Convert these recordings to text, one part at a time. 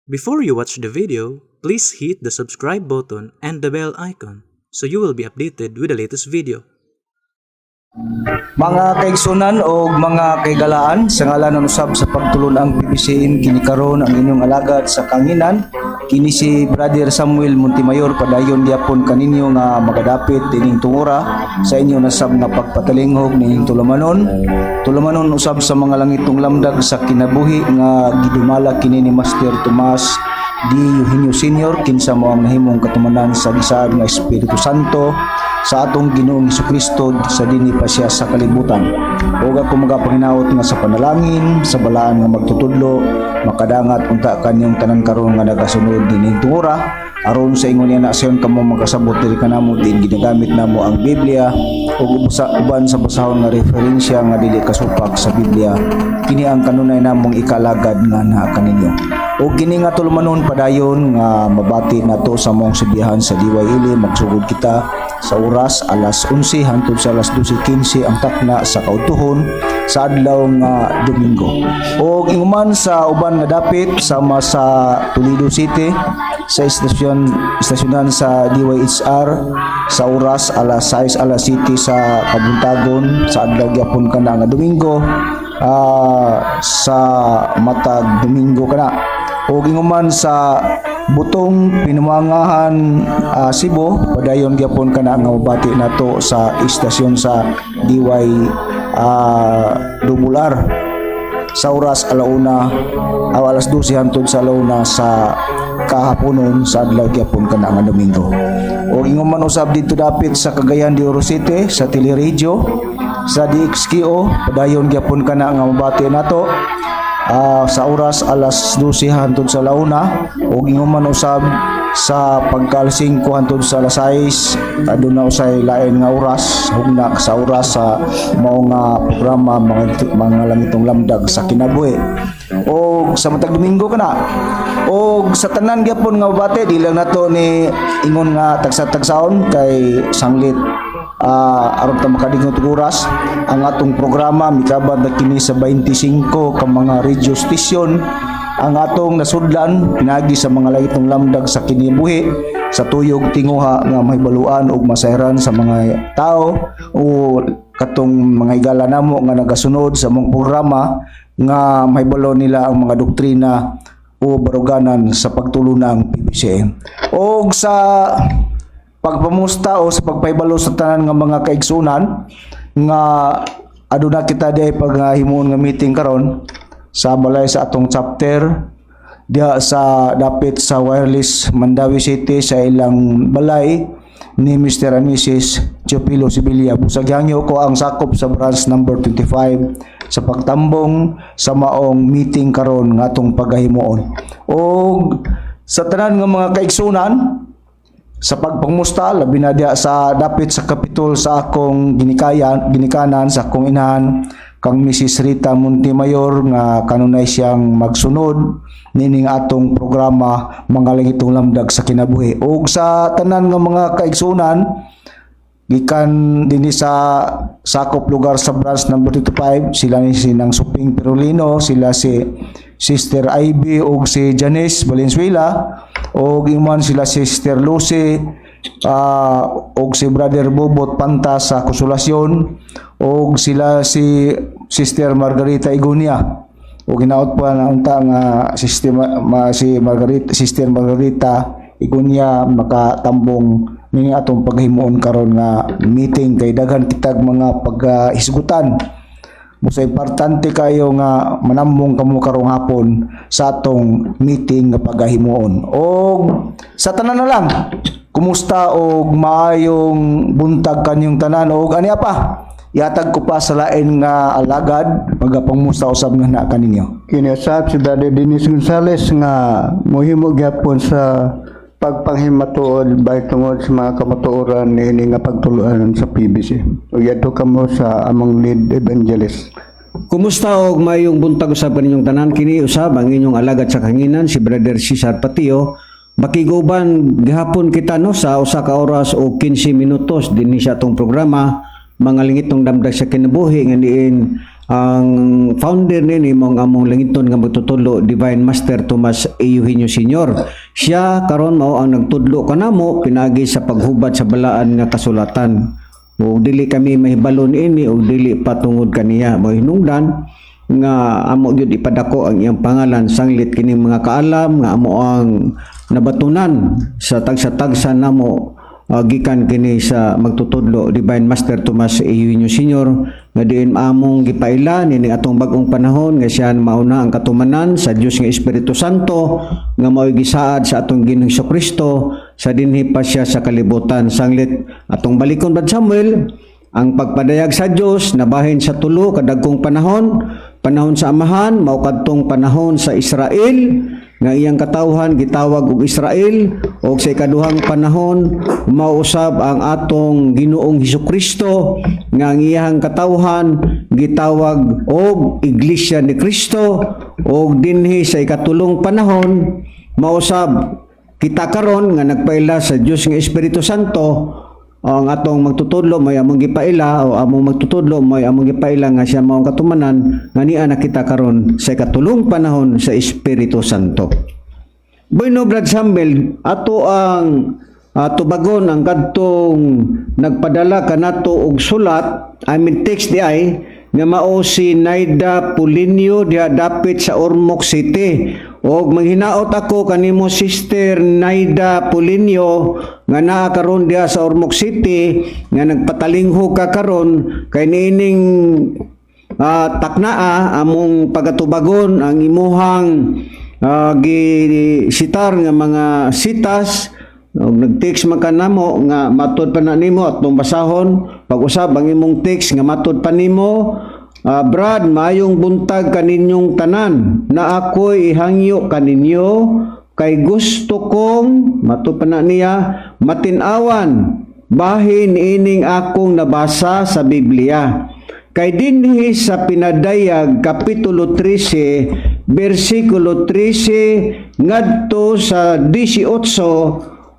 Before you watch the video, please hit the subscribe button and the bell icon so you will be updated with the latest video. Mga kaigsunan o mga kaigalaan, sa ngalan ng usab sa pagtulon ang PBCin kini karon ang inyong alagad sa kanginan, kini si Brother Samuel Montemayor. Padayon gyapon kaninyo nga magadapit dining tungura sa inyo nasab nga pagpatalinghog nining tulamanon usab sa mga langitong lamdag sa kinabuhi nga gidumala kini ni Master Tomas D. Eugenio Sr. kinsa mao ang nahimong katumanan sa gisaad nga Espiritu Santo sa atong Ginoong Hesukristo sa dinhi pa siya sa kalibutan. Ug ako magapanginaot nga sa panalangin, sa balaan nga magtutudlo, makadangat unta kanyang tanan karon nga nagasunod dining tungura aron sa ingon niya na sayon kamo magkasabot diri kanamo din ginagamit namo ang Biblia ug uban sa basahon nga referensya nga dili kasupak sa Biblia. Kini ang kanunay namong ikalagad nga naa kaninyo. O kini nga tulumanon padayon nga mabati nato sa mong sibihan sa DYL magsugod kita sa oras alas 11 hangtod sa alas 12:15 ang takna sa kautuhon sa adlaw nga Domingo. O inguman sa uban nga dapit sama sa Toledo City sa istasyonan sa DYHR sa oras alas 6 alas 7 sa Kabuntagon sa adlaw gyapon kana nga Domingo sa matag Domingo kana. O ginguman sa Butong Pinumangahan Cebu padayon gyapon kana nga mabati nato sa istasyon sa DY Dumular sa oras alauna alas 12 hangtod sa alauna sa kahaponon sa adlaw gyapon kana nga Domingo. O ginguman usab dito dapit sa Cagayan de Oro City sa Teleradio sa DXQO padayon gyapon kana nga mabati nato sa oras alas 12 hangtod sa launa o ginguman usab sa pagkalsing ko hangtod sa alas 6 aduna usay lain nga oras hugna sa oras sa mao nga programa mga langitong lamdag sa kinabuhi o sa matag Domingo kana o sa tanan gyapon nga bate di lang nato ni ingon nga tagsa-tagsaon kay sanglit aron ta makadingot oras ang atong programa mikabad na kini sa 25 ka mga radio station ang atong nasudlan pinagi sa mga langitong lamdag sa kinibuhi sa tuyog tinguha nga mahibaluan ug masayran sa mga tao o katong mga higala namo nga nagasunod sa mong programa nga mahibalo nila ang mga doktrina o baruganan sa pagtulunang PBC o sa pagpamusta o sa pagpaybalo sa tanan nga mga kaigsunan nga aduna kita di paghimuon nga meeting karon sa balay sa atong chapter diha sa dapit sa Wireless Mandawi City sa ilang balay ni Mr. and Mrs. Chopilo Sibilia. Busag hangyo ko ang sakop sa branch number 25 sa pagtambong sa maong meeting karon nga atong paghimuon. O sa tanan nga mga kaigsunan sa pagpamusta labi na diha sa dapit sa kapitol sa akong ginikanan sa akong inahan kang Mrs. Rita Montemayor nga kanunay siyang magsunod nining atong programa mga langitong lamdag sa kinabuhi. Ug sa tanan nga mga kaigsunan gikan dinhi sa sakop lugar sa branch number 25 sila ni sinang Suping Perolino, sila si Sister Ivy ug si Janice Valenzuela ug iman sila si Sister Lucy ug si Brother Bobot Panta sa Konsolasyon ug sila si Sister Margarita Igunia ug ginaot pa na unta nga Sister Margarita Igunia makatambong ning atong paghimuon karon nga meeting kay daghan kitag mga paghisgutan. Musa importante kayo nga manambong kamo karong hapon sa atong meeting nga paghimuon. Og sa tanan na lang, kumusta og maayong buntag kanyong tanan og ani pa? Yatag ko pa sa lain nga alagad pagapamusta usab nga na kaninyo. Kinasab si Brother Dennis Gonzales nga mohimo gyapon sa pagpanghimatuod bay tungod sa mga kamatuoran niini nga pagtuluan sa PBC. Ug yadto kamo sa among lead evangelist. Kumusta og mayong buntag usab kaninyong tanan kini usab ang inyong alagad sa kanginan si Brother Cesar Patio. Makiguban gihapon kita no sa usa ka oras o 15 minutos dinhi sa atong programa mga lingitong damdag sa kinabuhi nga diin ang founder nini mong among langiton nga magtutulo Divine Master Tomas A. Eugenio Sr. Siya karon mao ang nagtudlo kanamo pinagi sa paghubad sa balaan nga kasulatan. O dili kami mahibalon ini o dili patungod kaniya mo hinungdan nga amo gyud ipadako ang iyang pangalan sanglit kini mga kaalam nga amo ang nabatunan sa tagsa-tagsa namo gikan kini sa magtutudlo Divine Master Tomas A. Eugenio Sr. nga diin among gipaila nini atong bag-ong panahon nga siya mauna ang katumanan sa Dios nga Espiritu Santo nga mao'y gisaad sa atong Ginoong Hesukristo sa dinhi pa siya sa kalibutan sanglit atong balikon Brad Samuel ang pagpadayag sa Dios nabahin sa tulo kadagkong panahon sa amahan mao kadtong panahon sa Israel nga iyang katawhan gitawag og Israel o sa ikaduhang panahon mausab ang atong Ginoong Hesukristo nga ang iyang katawhan gitawag og Iglesia ni Kristo o dinhi sa ikatulong panahon mausab kita karon nga nagpaila sa Dios nga Espiritu Santo ang atong magtutudlo may among gipaila o among magtutudlo may among gipaila nga siya maong katumanan nga niya nakita karon sa ikatulong panahon sa Espiritu Santo. Bueno Brad Samuel, ato ang tubagon ang kadtong nagpadala kanato og sulat, text di ay nga mao si Naida Pulinio diha dapit sa Ormoc City. Og manghinaot ako kanimo Sister Naida Pulinio nga naa karon diha sa Ormoc City nga nagpatalingho ka karon kay niining taknaa among pagatubagon ang imuhang gisitar nga mga sitas. Nag-text man ka namo nga matud pa na nimo atong basahon pag-usab ang imong text nga matud pa nimo. Brad, mayong buntag kaninyong tanan na ako'y ihangyo kaninyo kay gusto kong matud pa na niya matinawan bahin ining akong nabasa sa Biblia. Kay dinhi sa Pinadayag Kapitulo 13 versikulo 13 ngadto sa 18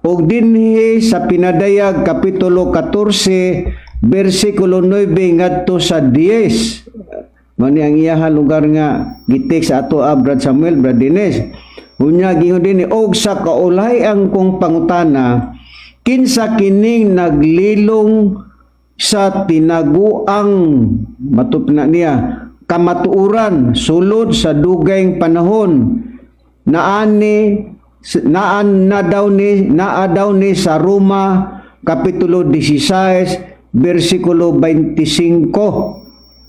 ug dinhi sa Pinadayag Kapitulo 14 versikulo 9 ngadto sa 10. Mani ang iyaha lugar nga gitik sa ato Brad Samuel, Brad Dines. Unya gingon dinhi og sa kaulay ang kong pangutana kinsa kining naglilong sa tinaguang matup na niya kamatuuran sulod sa dugayng panahon naa daw ni sa Roma Kapitulo 16 versikulo 25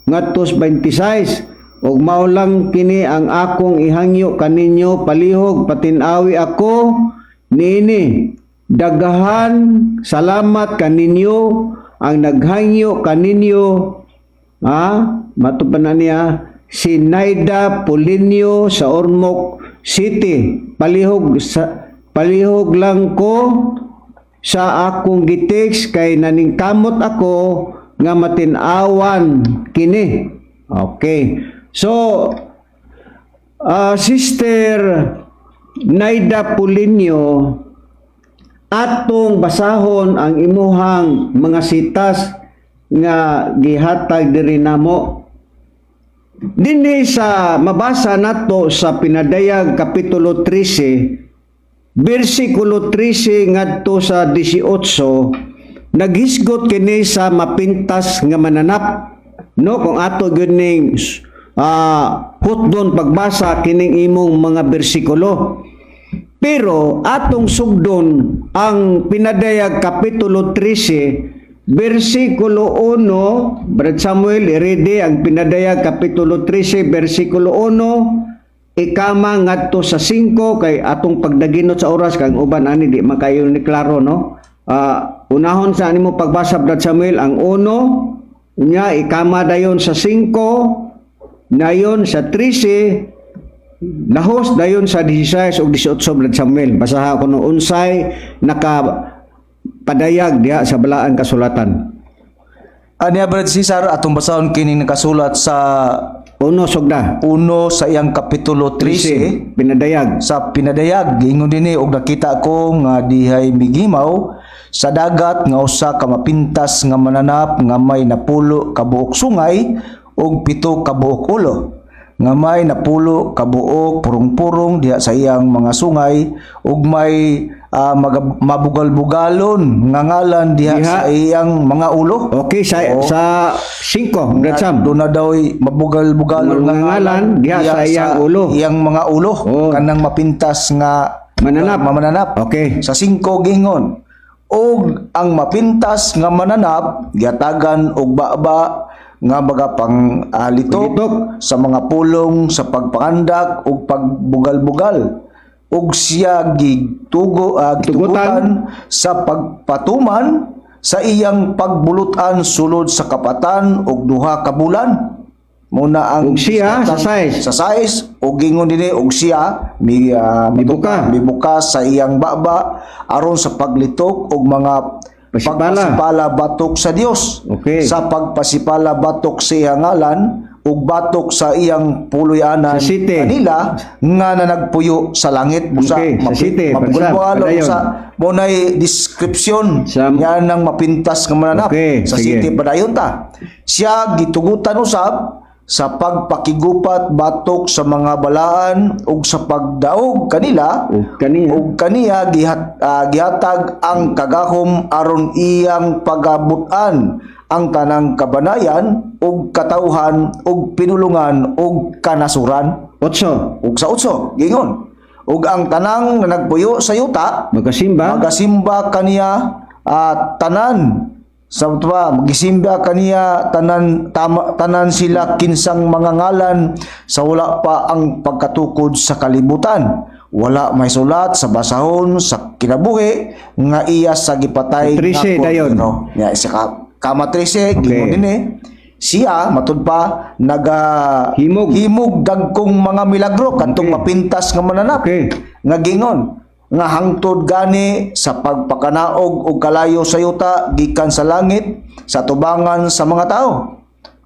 ngadto 26 ug mao lang kini ang akong ihangyo kaninyo palihog patinawi ako nini daghan salamat kaninyo ang naghangyo kaninyo matupan na niya si Naida Pulinio sa Ormoc City palihog lang ko sa akong gitext kay naningkamot ako nga matinawan kini. Okay. So Sister Naida Pulinio atong basahon ang imuhang mga sitas nga gihatag diri namo. Dinhi sa mabasa nato sa Pinadayag Kapitulo 13 versikulo 13 ngadto sa 18 naghisgot kini sa mapintas nga mananap no kung ato gyud ning hutdon pagbasa kining imong mga bersikulo. Pero atong sugdon ang Pinadayag Kapitulo 13 versikulo 1, Brad Samuel i-ready ang Pinadayag Kapitulo 13 versikulo 1 ikama ngadto sa 5 kay atong pagdaginot sa oras kang uban ani di makayo ni klaro no. Unahon sa nimo pagbasa Brad Samuel ang 1 nya ikama dayon sa 5 dayon sa 13 lahos dayon sa 16 ug 18 Brad Samuel. Basaha ko no unsay nakapadayag diha sa balaan kasulatan. Ania Brad Cesar atong basahon kini nakasulat sa sugda 1 sa iyang kapitulo 13 Pinadayag. Sa Pinadayag ingon dinhi og nakita ko nga dihay migimaw sa dagat nga usa ka mapintas nga mananap nga may napulo ka buok sungay ug 7 ka buok ulo nga may napulo ka buok purong-purong diha sa iyang mga sungay ug may mabugal-bugalon nga ngalan diha Diha. sa iyang mga ulo. Okay, sa 5, Brad Sam. Doon na daw mabugal-bugalon nga Ngalan diha sa iyang ulo. iyang mga ulo Oh. kanang mapintas nga Mananap. mamananap. Okay. Sa 5 gingon og ang mapintas nga mananap giatagan og baba nga baga pang litok Litok. sa mga pulong sa pagpangandak ug pagbugal-bugal ug siya gitugutan sa pagpatuman sa iyang pagbulutan sulod sa kapatan og 2 ka bulan. Muna ang Ug siya sa size. sa size o gingon dinhi og siya mibuka sa iyang baba aron sa paglitok og mga Pasipala. pagpasipala batok sa Dios. Okay. Sa pagpasipala batok sa iyang ngalan ug batok sa iyang puloy-anan Sa city. kanila nga nanagpuyo sa langit busa Okay, sa city, mapugulbugalon padayon. sa monay description Sa- yan ng mapintas nga mananap Okay, sa sige. city padayon ta. Siya gitugutan usab sa pagpakigupat batok sa mga balaan ug sa pagdaog kanila Ug kaniya. ug kaniya gihatag ang kagahom aron iyang pagabutan ang tanang kabanayan ug katawhan ug pinulungan ug kanasuran 8. ug sa utso gingon ug ang tanang nagpuyo sa yuta Magkasimba. magasimba kaniya tanan sa magisimba kaniya tanan sila kinsang mga ngalan sa wala pa ang pagkatukod sa kalibutan. Wala may sulat sa basahon sa kinabuhi nga iya sa gipatay Trece dayon. Ya sa kamatrese gingon dinhi siya matud pa himog dagkong mga milagro kadtong mapintas nga mananap Okay. nga gingon nga hangtod gani sa pagpakanaog og kalayo sa yuta gikan sa langit sa tubangan sa mga tao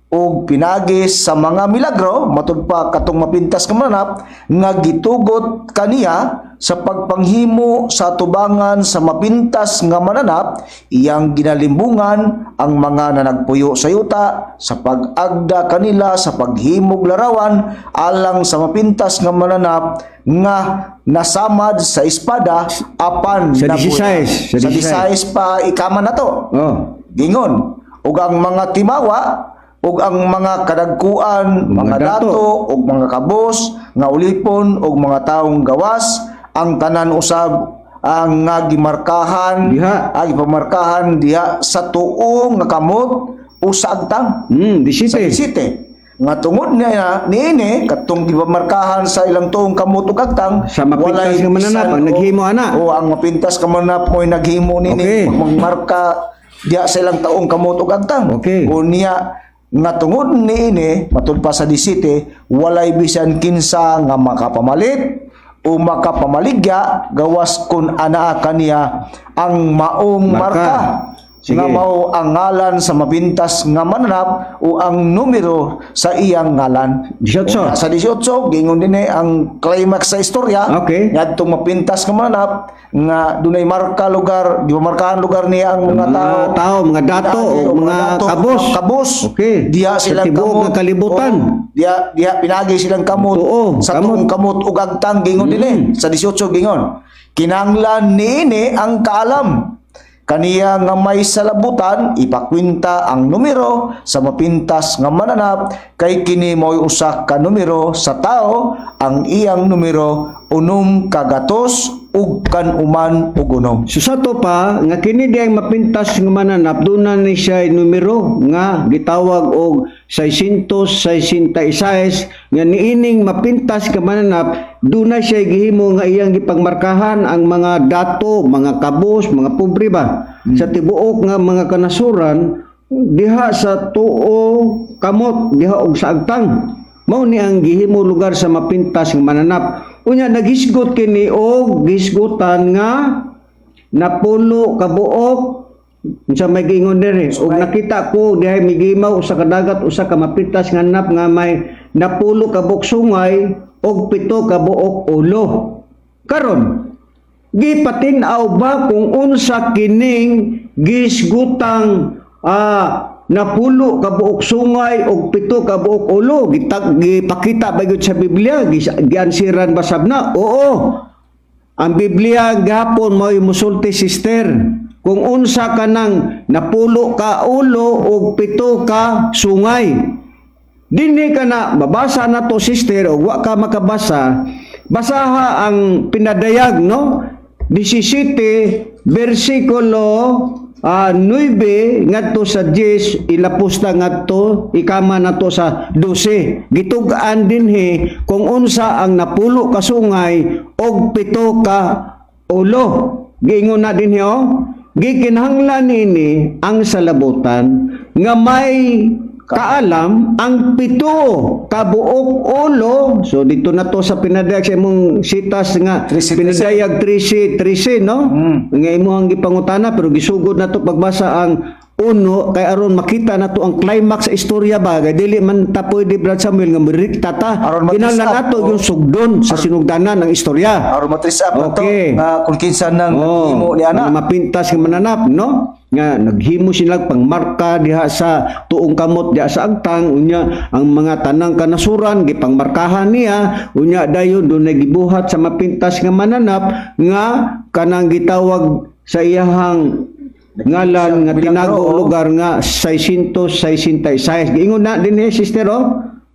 ug pinagis sa mga milagro matud pa katong mapintas nga mananap nga gitugot kaniya sa pagpanghimo sa tubangan sa mapintas nga mananap iyang ginalimbungan ang mga nanagpuyo sa yuta sa pag-agda kanila sa paghimog larawan alang sa mapintas nga mananap nga nasamad sa espada apan Sa nabuya. 16, sa 16 pa ikaman na to Oh. gingon ug ang mga timawa ug ang mga kadagkuan mga dato ug mga kabos nga ulipon ug mga taong gawas ang tanan usab ang nga gimarkahan Diha. gipamarkahan diha sa tuo nga kamot usa agtang sa 17. isite nga tungod niya niini katong gipamarkahan sa ilang tuong kamot ug agtang Sa mapintas nga mananap, ang naghimo ana. o ang mapintas nga mananap mo'y naghimo nini Okay. magmarka diha sa ilang taong kamot ug agtang Okay. o niya nga tungod niini matud pa sa 17 walay bisan kinsa nga makapamalit o makapamaligya gawas kun anaa kaniya ang maong marka. Sige. Nga mao ang ngalan sa mapintas nga mananap o ang numero sa iyang ngalan. 18. Sa 18 gingon dinhi ang climax sa istorya. Okay. Ngadtong mapintas nga mananap nga dunay marka lugar, gimarkahan lugar niya ang mga tao. Mga dato o mga kabos. Kabos. Okay. Diha Sa silang tibuok kamot. nga kalibutan. Diha pinagi silang kamot. Oo, Sa kamot. tuong kamot ug agtang gingon dinhi. Sa 18 gingon. Kinanglan niini ang kaalam. Kaniya nga may salabutan ipakwinta ang numero sa mapintas nga mananap kay kini mo'y usa ka numero sa tao ang iyang numero unom kagatos ug kanuman ug unom. So sa to pa nga kini di ang mapintas nga mananap doon ni siya numero nga gitawag og 666 nga niining mapintas nga mananap doon na siya gihimo nga iyang gipagmarkahan ang mga dato, mga kabos, mga pobre ba sa tibuok nga mga kanasuran diha sa tuo kamot diha og sa agtang mao ni ang gihimo lugar sa mapintas nga mananap. Unya nagisgot kini og gisgutan nga napulo ka buok unsa may giingon diri og nakita ko dihay migimaw usa ka dagat usa ka mapintas nga nap nga may napulo ka buok sungay og 7 ka buok ulo. Karon gipatin-aw ba kung unsa kining gisgutang napulo ka buok sungay og 7 ka buok ulo, gipakita ba gyud sa Biblia, giansiran basab na? Oo. Ang Biblia gahapon mo'y musulti, sister. Kung unsa ka nang napulo ka ulo og 7 ka sungay, dinhi ka na mabasa na to, sister, o wa ka makabasa, basaha ang pinadayag, no? 17 bersikulo 9 ngadto sa 10 ilapos na ngadto ikama na to sa 12. Gitugaan dinhi kung unsa ang napulo ka sungay og 7 ka ulo. Giingon na dinhi, gikinahanglan nini ang salabutan nga may kaalam ang 7 ka buok ulo. So dito na to sa pinadayag sa imong sitas nga pinadayag 13, no? Nga imong gipangutana pero gisugod na to pagbasa ang uno kay aron makita na to ang climax sa istorya ba, kay dili man ta pwede Brad Samuel nga mirikta ta. Kinahanglan nato yung sugdon sa sinugdanan ng istorya. Aron matris up na to Okay. nga kung kinsa nang himo ni ana. Mapintas nga mananap, no? Nga naghimo sila pangmarka diha sa tuong kamot diha sa agtang, unya ang mga tanang kanasuran gipangmarkahan niya, unya dayon dunay gibuhat sa mapintas nga mananap nga kanang gitawag sa iyahang ngalan nga tinago lugar nga 666. Giingon na dinhi, sister,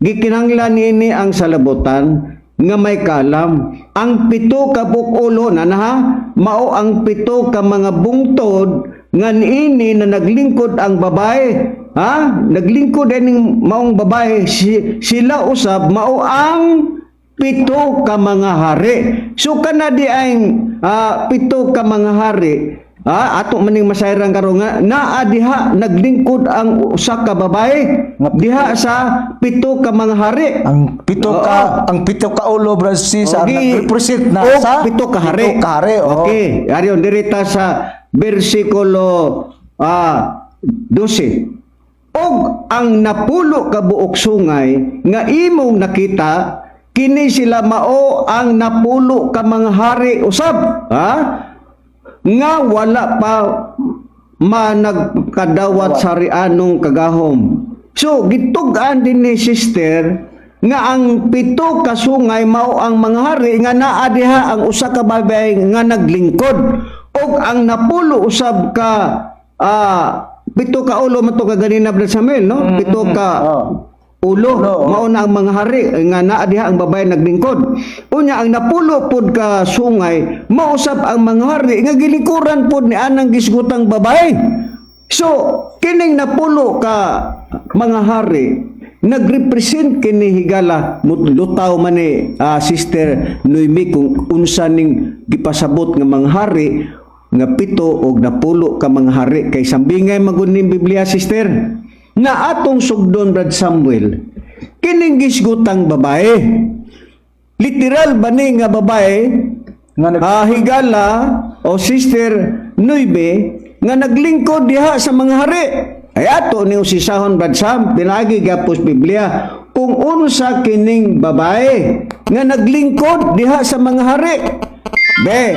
gikinahanglan ini ang salabutan nga may kalam. Ang 7 ka bukulo na mao ang 7 ka mga bungtod nga ini na naglingkod ang babae. Naglingkod ining maong babae, sila usab mao ang 7 ka mga hari. So kana di ay 7 ka mga hari. Ato maning masayran karon nga naa diha naglingkod ang usa ka babae diha sa 7 ka mga hari. Ang 7 ka ulo, Brad C, sa nag-represent na sa 7 ka hari. Okay, ariyon dirita sa bersikulo 12. Og ang napulo ka buok sungay nga imong nakita, kini sila mao ang napulo ka mga hari usab, nga wala pa nagkadawat sa rianong kagahom. So gitugan din ni sister nga ang 7 ka sungay mao ang mga hari nga naa diha ang usa ka babae nga naglingkod, og ang napulo usab ka 7 ka ulo man to kaganina Brad Samuel, no? 7 ka ulo mao na ang mga hari nga naa diha ang babae naglingkod. Unya ang napulo pod ka sungay mausab ang mga hari nga gilikuran pod ni anang gisgutang babae. So kining napulo ka mga hari nagrepresent kini higala lutaw man ni Sister Noemi kung unsa ning gipasabot nga mga hari nga 7 og napulo ka mga hari. Kay sambingay magud ning Biblia, sister, na atong sugdon Brad Samuel, kining gisgutang babae, literal ba ni nga babae nga higala o Sister Noemi nga naglingkod diha sa mga hari. Ay ato ning usisahon Brad Sam, pinagi gapos Biblia kung unsa kining babae nga naglingkod diha sa mga hari.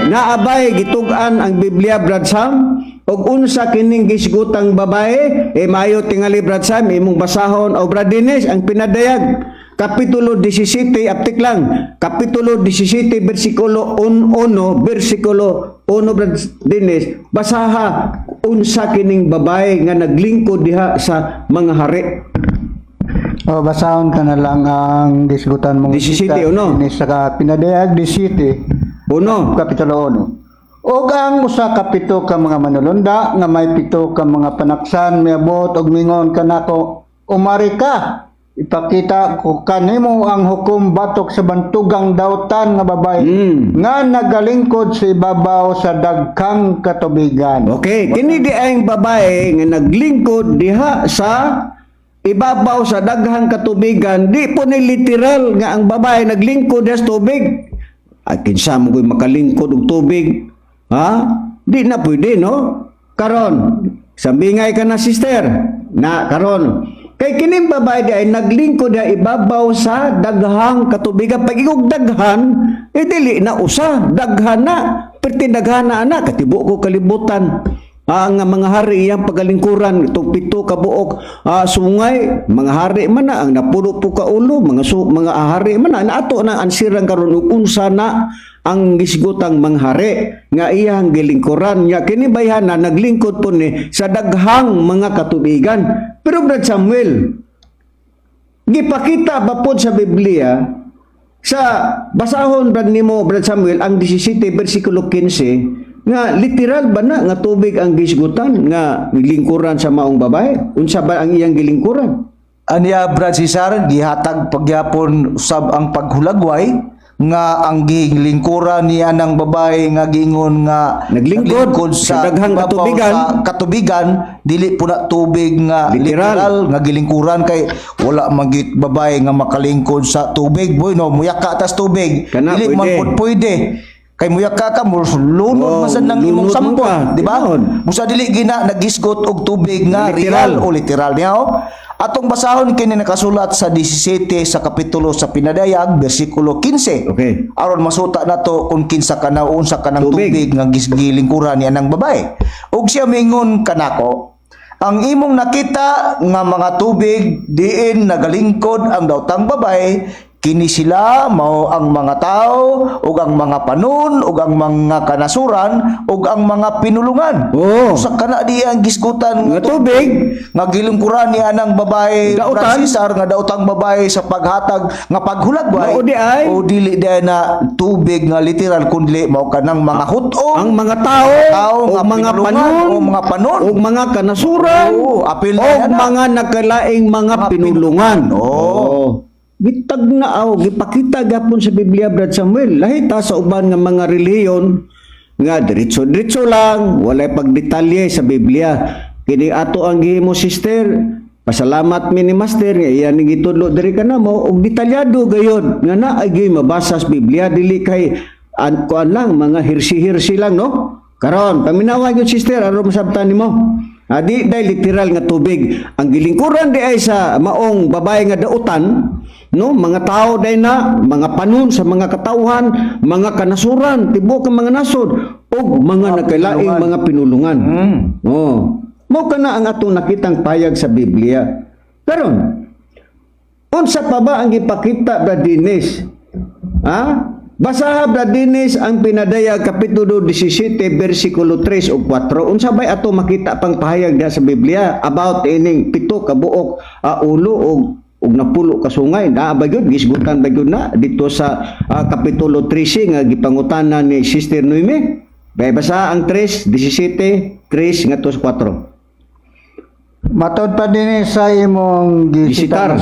Naabay gitugan ang Biblia Brad Sam og unsa kining gisgutang babae, mayo tingali Brad Sam imong basahon o Brad Dennis ang pinadayag kapitulo 17 aptik lang, kapitulo 17 bersikulo 1 bersikulo 1 Brad Dennis, basaha unsa kining babae nga naglingkod diha sa mga hari. Basahon ka na lang ang gisgutan mong 17 uno. Sa pinadayag 17 kapitulo 1. Og ang usa ka 7 ka mga manulunda nga may 7 ka mga panaksan miabot og mingon kanako, umari ka, ipakita ko kanimo ang hukom batok sa bantugang dautan nga babae nga nagalingkod sa ibabaw sa daghang katubigan. Okay, kini di ang babae nga naglingkod diha sa ibabaw sa daghang katubigan. Di po ni literal nga ang babae naglingkod diha sa tubig. Ay kinsa mo ko'y makalingkod og tubig, di na pwede, no? Karon sambingay ka na, sister, na karon kay kining babae di ay naglingkod diha ibabaw sa daghang katubigan. Pag igog daghan, dili na usa, daghan na, perti daghan na ana, katibo ko kalibutan. nga mga hari iyang pagalingkuran itong 7 ka buok sungay, mga hari man na ang napulo po ka ulo, mga hari man na ato na ansirang karon ug unsa na ang gisgutang mga hari nga iyang gilingkuran nya kini bayhana naglingkod po ni sa daghang mga katubigan. Pero Brad Samuel, gipakita ba po sa Biblia sa basahon Brad nimo Brad Samuel ang 17 bersikulo 15 nga literal ba na nga tubig ang gisgutan nga lingkuran sa maong babae? Unsa ba ang iyang gilingkuran? Anya Brad Cesar, gihatag pagyapon usab ang paghulagway nga ang gilingkuran niya ng babae nga gingon nga naglingkod sa daghang katubigan, katubigan dili po na tubig nga literal nga gilingkuran kay wala magit babae nga makalingkod sa tubig boy no muyaka tas tubig kana dili man pud pwede kay muyaka ka mo lunod masan nang imong sampot di ba musa dili gina nagisgot og tubig nga real o literal niya atong basahon kini nakasulat sa 17 sa kapitulo sa Pinadayag bersikulo 15. Okay. Aron masuta nato kung kinsa kana unsa kanang tubig nga gisgilingkuran niya ng babae. Ug siya mingon kanako, ang imong nakita nga mga tubig diin nagalingkod ang daotang babae kini sila mao ang mga tao ug ang mga panon ug ang mga kanasuran ug ang mga pinulungan. Sa kana di ang gisgutan nga tubig nga gilingkuran niya ng babae Francisar nga daotang babae sa paghatag nga paghulagway o dili di na tubig nga literal kundi mao kanang mga hutong ang mga tao o mga panon o mga kanasuran o mga nagkalaing mga pinulungan. Gitag na gipakita gapon sa Biblia Brad Samuel lahi ta sa uban nga mga reliyon nga diretso-diretso lang walay pagdetalye sa Biblia kini ato ang gihimo sister pasalamat mi ni master nga iyan ning gitudlo diri kanamo og detalyado gayud nga naa ay mabasa sa Biblia dili kay kuan lang mga hirsi-hirsi lang no karon paminawa gyud sister aron masabtan nimo di dahil literal nga tubig ang gilingkuran di ay sa maong babae nga dautan no mga tao day na mga panon sa mga katawhan mga kanasuran tibok ang mga nasod ug mga nagkalaing mga pinulungan mao kana ang atong nakitang payag sa Biblia karon unsa pa ba ang ipakita Brad Dennis basaha Brad Dennis ang Pinadayag kapitulo 17 bersikulo 3 ug 4 unsa bay ato makita pang pahayag da sa Biblia about ining 7 ka buok ulo ug napulo ka sungay naa ba gyud gisgutan ba gyud na dito sa kapitulo 13 nga gipangutanan ni Sister Noemi basa ang 3:17 3 ngadto sa 4 matod pa din sa imong gisitar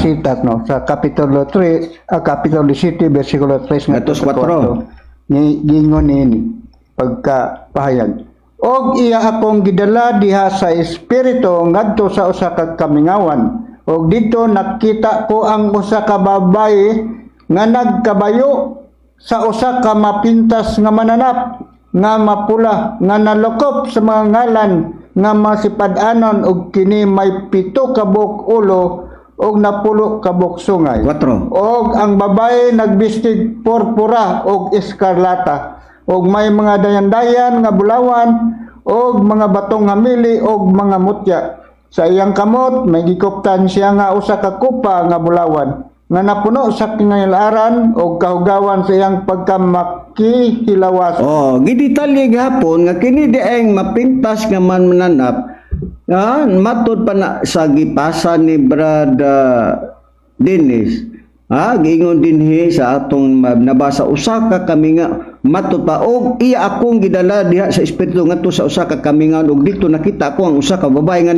no sa kapitulo 3 kapitulo 17 bersikulo 3 ngadto sa 4 ni gingon ini pagka pahayag og iya akong gidala diha sa espiritu ngadto sa usa ka kamingawan og dito nakita ko ang usa ka babaye nga nagkabayo sa usa ka mapintas nga mananap nga mapula nga nalukop sa mga ngalan nga masipad-anon og kini may 7 ka buok ulo og napulo ka buok sungay. 4. Og ang babaye nagbistig purpura og eskarlata og may mga dayan-dayan nga bulawan og mga batong hamili og mga mutya. Sa iyang kamot may gikuptan siya nga usa ka kupa nga bulawan nga napuno sa kinailaran o kahugawan sa iyang pagkamakihilawas. Gidetalye gihapon nga kini dieng mapintas nga mananap matod pa na sa gipasa ni Brad Dennis giingon dinhi sa atong nabasa usa ka kami nga matod pa og iya akong gidala diha sa espiritu ngadto sa usa ka kamingan og dito nakita ko ang usa ka babae nga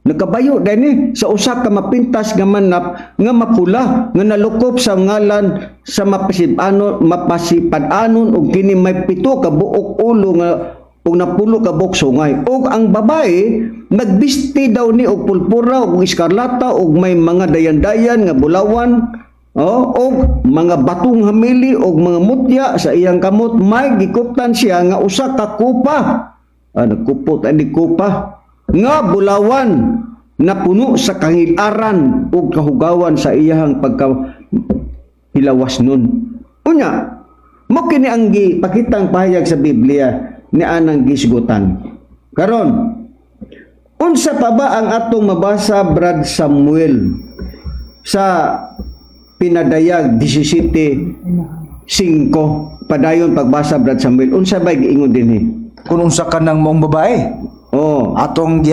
nagkabayo dinhi sa usa ka mapintas nga manap nga mapula nga nalukop sa ngalan sa mapasipad-anon og kini may 7 ka buok ulo nga ug napulo ka buok sungay ug ang babae nagbisti daw ni og pulpura ug eskarlata ug may mga dayan-dayan nga bulawan og mga batong hamili og mga mutya sa iyang kamot may gikuptan siya nga usa ka kupa nagkupot ani kupa nga bulawan na puno sa kangilaran ug kahugawan sa iyang pagkahilawas nun unya mo kini ang gipakitang pahayag sa Biblia ni anang gisgutan Karon, unsa pa ba ang atong mabasa, Brad Samuel, sa Pinadayag 17:5 padayon pagbasa, Brad Samuel? Unsa ba giingon dinhi? Kung unsa ka ng mong babae, Oh, atong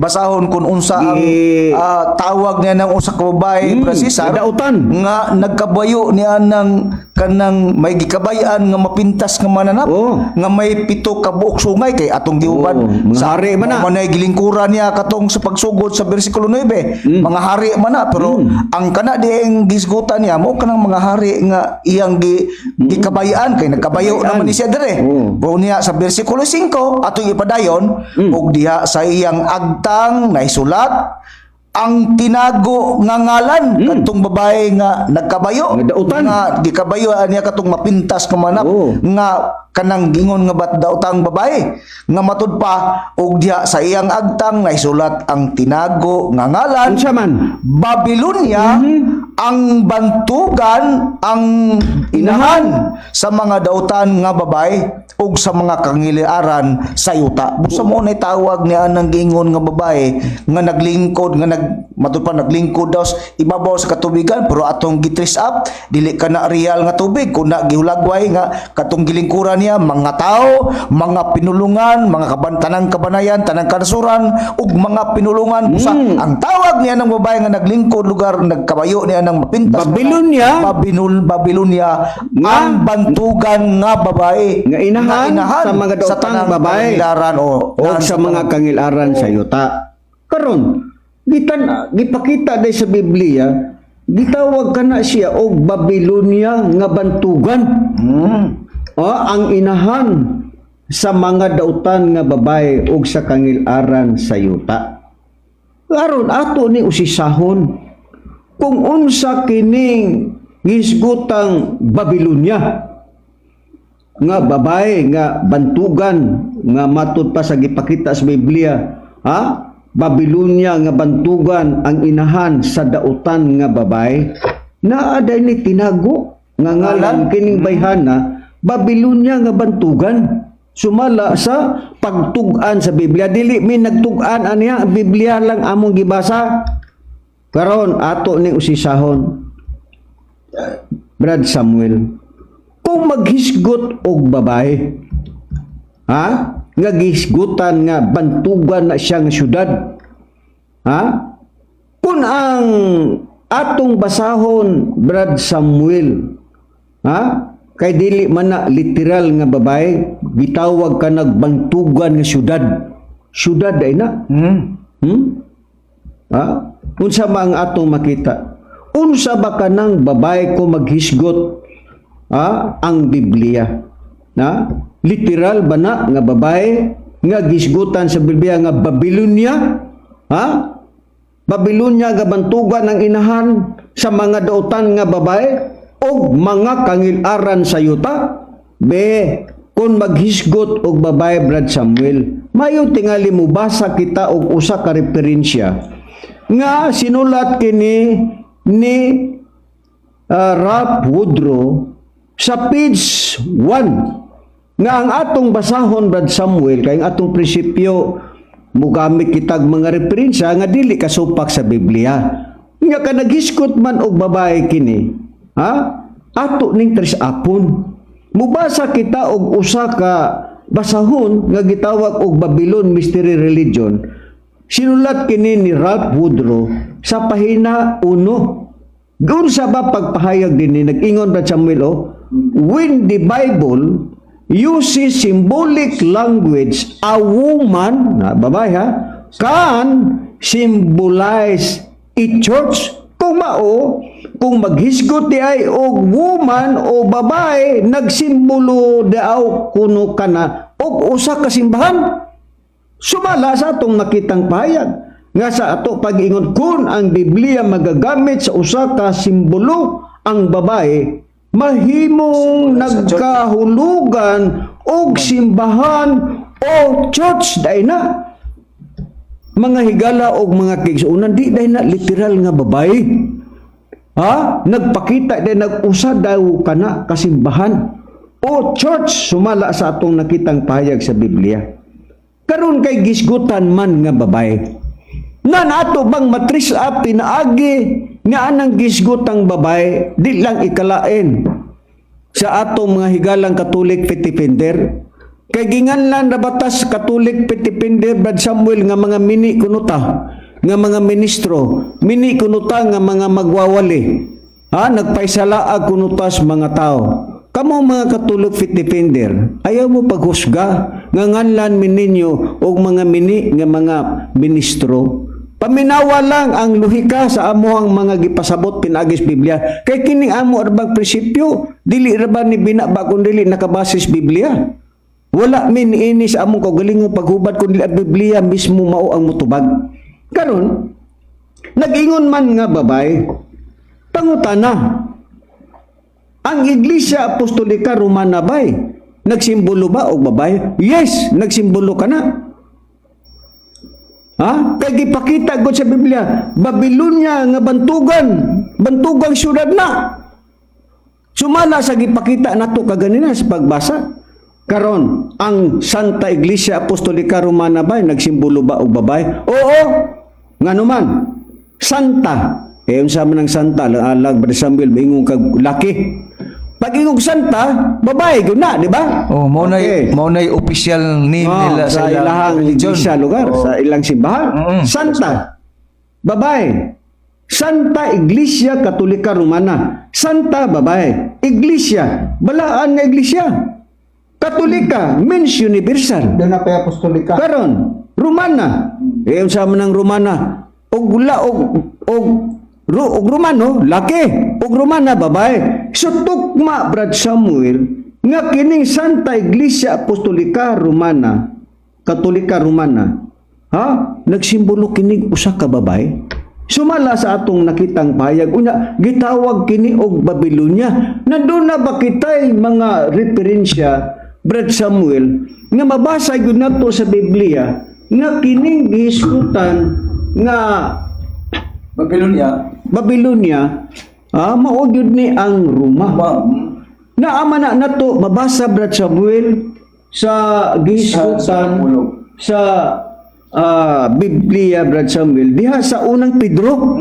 basahon kung unsa ang tawag niya ng usa ka babae, Brasisar, kadautan. nga nagkabayo niya ng kanang may gikabayan nga mapintas nga mananap, Oh. nga may pito ka buok sungay kay atong giubad Mga hari man na. manay gilingkuran niya katong sa pagsugod sa bersikulo 9, mga hari man na, pero ang kana dieng gisgutan niya mo kanang mga hari nga iyang gikabayan kay nagkabayo naman ni siya dire. Oh. Niya sa bersikulo 5 atong ipadayon ug diha sa iyang agtang naisulat ang tinago nga ngalan katong babae nga nagkabayo, Nga dautan. nga gikabayo niya katong mapintas ka manap, Oh. nga kanang gingon nga bat daotang babae nga matud pa og diha sa iyang agtang naisulat ang tinago nga ngalan Unsa man? Babylonia, ang bantugan, ang inahan sa mga dautan nga babae ug sa mga kangiliaran sa yuta. Busa mo na tawag niya nang gingon nga babae nga naglingkod nga matud pa naglingkod daw ibabaw sa katubigan, pero atong gitris up dili ka na real nga tubig kun na gihulagway nga katong gilingkuran niya mga tao, mga pinulungan, mga tanang kabanayan, tanang kanasuran ug mga pinulungan. Busa ang tawag niya ng babae nga naglingkod lugar nagkabayo niya ng mapintas Babylonia. Babylonia ang bantugan nga babae Nga inahan sa mga daotang tanang babae. kangilaran O sa mga kangilaran sa yuta. Karon, gipakita day sa Biblia, gitawag kana siya og Babylonia nga bantugan. Ang inahan sa mga dautan nga babae ug sa kangilaran sa yuta. Karon ato ni usisahon kung unsa kining gisgutang Babylonia nga babae nga bantugan nga matud pa sa gipakita sa Biblia, Babylonia nga bantugan ang inahan sa dautan nga babae, naa day ni tinago nga ngalan kining bayhana Babylonia nga bantugan, sumala sa pagtug-an sa Biblia. Dili mi nagtug-an aniya, Biblia lang among gibasa. Karon ato ni usisahon, Brad Samuel, kung maghisgot og babae, nga gisgutan nga bantugan na siya nga syudad, kung ang atong basahon, Brad Samuel, kay dili man na literal nga babae, gitawag ka nagbantugan nga syudad ay na. Unsa ba ang atong makita? Unsa ba kanang babae ko maghisgot ang Biblia? Literal ba na nga babae nga gisgutan sa Biblia nga Babylonia? Babylonia nga bantugan ang inahan sa mga dautan nga babae o mga kangilaran sa yuta? Kung maghisgot og babae, Brad Samuel, mayo tingali mo basa kita og usa ka referensya nga sinulat kini ni Ralph Woodrow sa page 1 nga ang atong basahon, Brad Samuel, kay ang atong prinsipyo mugamit kitag mga referensya nga dili kasupak sa Biblia. Nga ka naghiskot man og babae kini, ato ning trisapon. Mubasa kita og usa ka basahon nga gitawag og Babylon Mystery Religion. Sinulat kini ni Ralph Woodrow sa pahina 1. Doon sa ba pagpahayag din ni nag-ingon Brad Samuel, when the Bible uses symbolic language, a woman, babae can symbolize a church. Kung maghisgot di ay og woman o babae, nagsimbolo daw kuno kana og usa ka simbahan. Sumala sa atong nakitang pahayag nga sa ato pag-ingon kung ang Biblia magagamit sa usa ka simbolo ang babae, mahimong nagkahulugan og simbahan o church day na. Mga higala og mga kigsuunan di day na literal nga babae. Nagpakita day nag-usa daw kana kasimbahan o church, sumala sa atong nakitang pahayag sa Biblia. karon kay gisgutan man nga babay. Nan ato bang matris up pinaagi nga anang gisgutang babay di lang ikalain sa atong mga higalang Katolik pitipender. Kay ginganlan na batas Katolik pitipender Brad Samuel nga mga mini kunuta, nga mga ministro, mini kunuta nga mga magwawali. Nagpaisalaag kunutas mga tao. Kamo mga Katolik pitipender, ayaw mo paghusga nga nganlan mininyo og mga mini nga mga ministro. Paminawa lang ang luhika sa amo ang mga gipasabot pinagis Biblia. Kay kini amo arbang prinsipyo, dili ra ba ni binaba kun dili nakabasis Biblia. Wala min ini sa among kaugalingong paghubad kun dili ang Biblia mismo mao ang mutubag. Karon nag-ingon man nga babay, pangutana. Ang Iglesia Apostolika Romana bay, nagsimbolo ba og babay? Yes, nagsimbolo kana. Kay gipakita gud sa Biblia, Babilonia nga bantugang syudad na. Sumala sa gipakita nato kaganina sa pagbasa. Karon, ang Santa Iglesia Apostolika Romana bay nagsimbolo ba og babay? Oo. Nganuman, Santa. Unsa man ang Santa, alag Brother Samuel maingong kag laki. Pag ingong Santa, babae gyud na, di ba? Oh, mao nay official name nila sa ilahang iglesia lugar, sa ilang simbahan. Santa, babae. Santa Iglesia Katolika Romana. Santa, babae. Iglesia, balaan nga iglesia. Katolika means universal. Doon na pa apostolika. Karon, Romana. Unsa man ang Romana? Og Romano, laki. Og Romana, babae. So, tukma, Brad Samuel, nga kining Santa Iglesia Apostolika Romana, Katolika Romana, nagsimbolo kining usa ka babae. Sumala sa atong nakitang payag, unya, gitawag kini og Babilonia. Nandun na ba kita'y mga referensya, Brad Samuel, nga mabasa yun nato sa Biblia, nga kining gihiskutan nga Babilonia, mao gyud ni ang Roma. Naama na nato mabasa Brad Samuel sa gihiskutan sa Biblia Brad Samuel diha sa unang Pedro.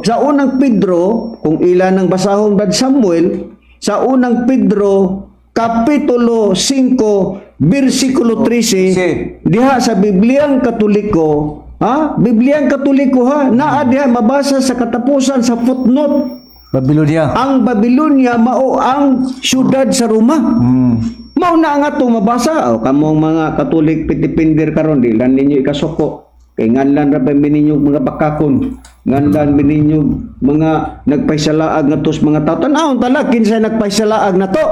Sa unang Pedro, kung ilan ang basahon Brad Samuel, sa unang Pedro kapitulo 5 bersikulo 13 diha sa Bibliang Katoliko. Bibliang Katoliko naa diha mabasa sa katapusan sa footnote. Babilonia. Ang Babilonia mao ang syudad sa Roma. Mao na nga to mabasa. Kamong mga Katolik pitipindir karon di lan ninyo ikasuko. Kay nganlan ra ba ninyo mga bakakon. Nganlan ninyo mga nagpaisalaag nga tos mga tao. Tan-awon tala kinsa nagpaisalaag na to.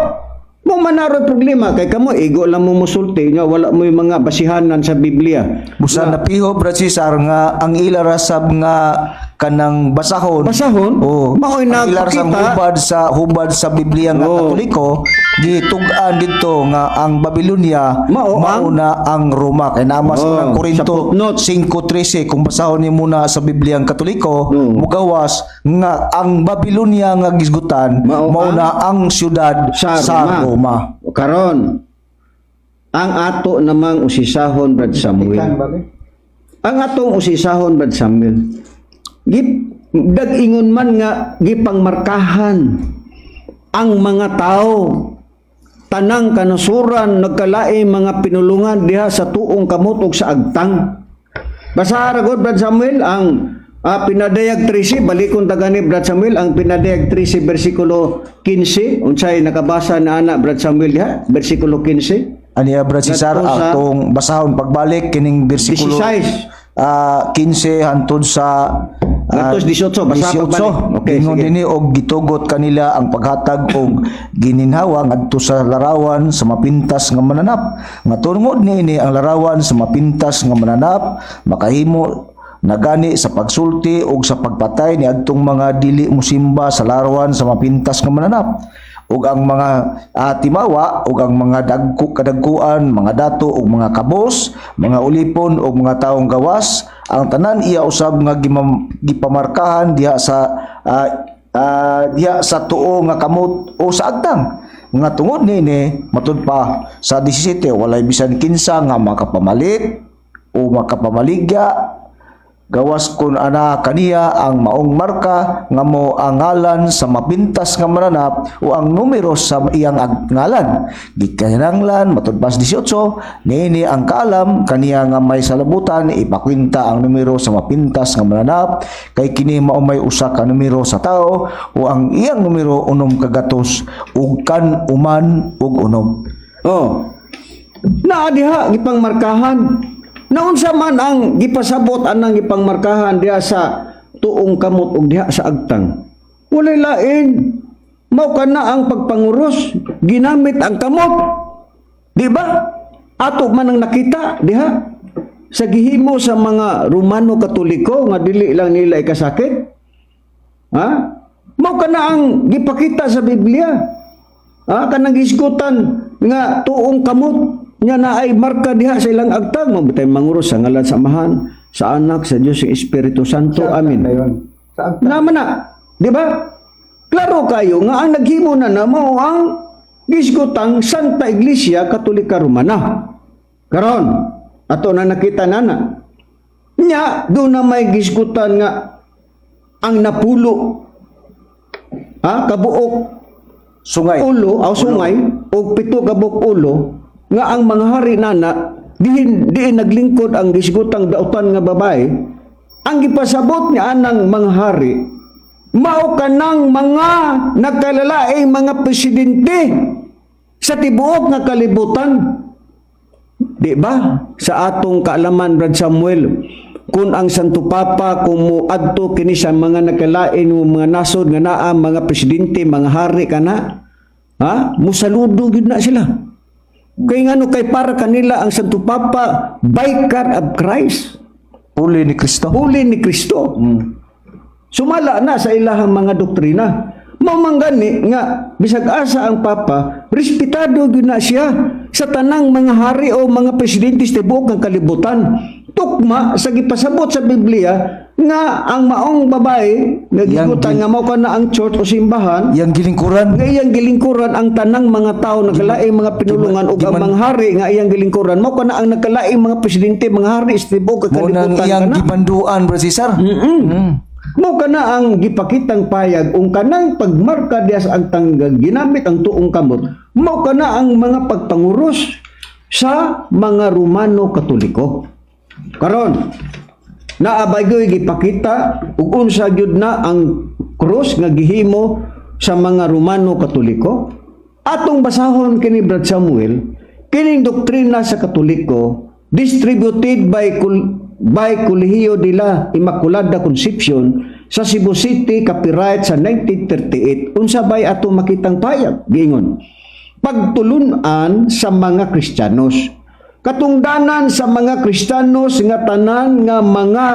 Mo manaro problema kay kamo igo lang mo musulti nga wala mo yung mga basihanan sa Biblia. Busa na piho Brad Cesar nga ang ila rasab nga kanang basahon. Mao'y nagpakita hubad sa Biblia nga Katoliko gitugan dito nga ang Babilonia mao na ang Roma kay nama sa Korinto 5:13 kung basahon ni muna sa Biblia ang Katoliko mugawas nga ang Babilonia nga gisgutan mao na ang syudad sa Roma. Karon ang ato namang usisahon Brad Samuel. Ang atong usisahon Brad Samuel. Dag-ingon man nga gipangmarkahan ang mga tao tanang kanasuran nagkalain mga pinulungan diha sa tuong kamot ug sa agtang. Basa ra gud Brad Samuel ang pinadayag 13 balikon tagani Brad Samuel ang pinadayag 13 bersikulo 15 unsay nakabasa na ana Brad Samuel diha bersikulo 15. Aniya Brad Cesar atong basahon pagbalik kining bersikulo 15 hantod sa 18 basa pagbalik. Okay, ingon dinhi og gitugot kanila ang paghatag og gininhawa ngadto sa larawan sa mapintas nga mananap. Nga tungod niini ang larawan sa mapintas nga mananap makahimo nagani sa pagsulti og sa pagpatay ni adtong mga dili mosimba sa larawan sa mapintas nga mananap. Ug ang mga timawa ug ang mga kadagkuan, mga dato ug mga kabos, mga ulipon ug mga taong gawas, ang tanan iya usab nga gipamarkahan diha sa tuo nga kamot o sa agtang. Mga tungod nini, matud pa sa 17, walay bisan kinsa nga makapamalit o makapamaligya gawas kun ana kaniya ang maong marka nga mo ang ngalan sa mapintas nga mananap o ang numero sa iyang ngalan. Gikinahanglan matud pas 18 nini ang kaalam kaniya nga may salabutan ipakwinta ang numero sa mapintas nga mananap kay kini mao may usa ka numero sa tao o ang iyang numero unom kagatos ug kan uman ug unom. Oh. Naa diha gipang markahan. Naunsa man ang gipasabot anang gipangmarkahan diha sa tuong kamot ug diha sa agtang. Walay lain. Mao kana ang pagpanguros ginamit ang kamot. Di ba? Ato man ang nakita diha sa gihimo sa mga Romano Katoliko nga dili lang nila ikasakit. Ha? Mao kana ang gipakita sa Biblia. Ha? Kanang gisgutan nga tuong kamot nya na ay marka diha sa ilang agtang mabutay manguros sa ngalan sa Amahan, sa Anak, sa Dios, sa Espiritu Santo. Amin. Naman na, di ba? Klaro kayo nga ang naghimo na mao ang gisgutang Santa Iglesia Katolika Romana. Karon, ato na nakita nana. Nya do na may gisgutan nga ang napulo kabuok Sungay. ulo, sungay, o 7 kabuk ulo, nga ang mga hari nana, diin naglingkod ang gisgutang dautan nga babae, ang ipasabot niya anang mga hari, mao kanang mga nagkalalaing mga presidente sa tibuok nga kalibutan. Di ba? Sa atong kaalaman, Brad Samuel, kung ang Santo Papa kung muadto kini sa mga nagkalain mga nasod nga naa mga presidente, mga hari kana, musaludo gyud na sila. Kay ngano kay para kanila ang Santo Papa vicar of Christ. Uli ni Kristo. Uli ni Kristo. Sumala na sa ilahang mga doktrina. Mamanggani nga bisag asa ang Papa, respetado gyud na siya sa tanang mga hari o mga presidente sa tibuok ng kalibutan. Tukma sa gipasabot sa Biblia nga ang maong babae nagigutan nga mao kana ang church o simbahan Yang gilingkuran. nga iyang gilingkuran ang tanang mga tao nagkalaing mga pinulungan ug ang mga hari nga iyang gilingkuran mao kana ang nagkalaing mga presidente, mga hari sa tibuok Mo nang kalibutan iyang kana. gibanduan, Bro Cesar. Mao kana ang gipakitang payag ung kanang pagmarka diya sa agtang ginamit ang tuong kamot. Mao kana ang mga pagpanguros sa mga Romano Katoliko. Karon naabay gyud gipakita ug unsa gyud na ang krus nga gihimo sa mga Romano Katoliko. Atong basahon kini Brad Samuel, kining doktrina sa Katoliko distributed by Colegio de la Immaculada Concepcion sa Cebu City, copyright sa 1938. Unsa bay ato makitang payag giingon? Pagtulunan sa mga Kristiyanos. Katungdanan sa mga Kristiyanos nga tanan nga mga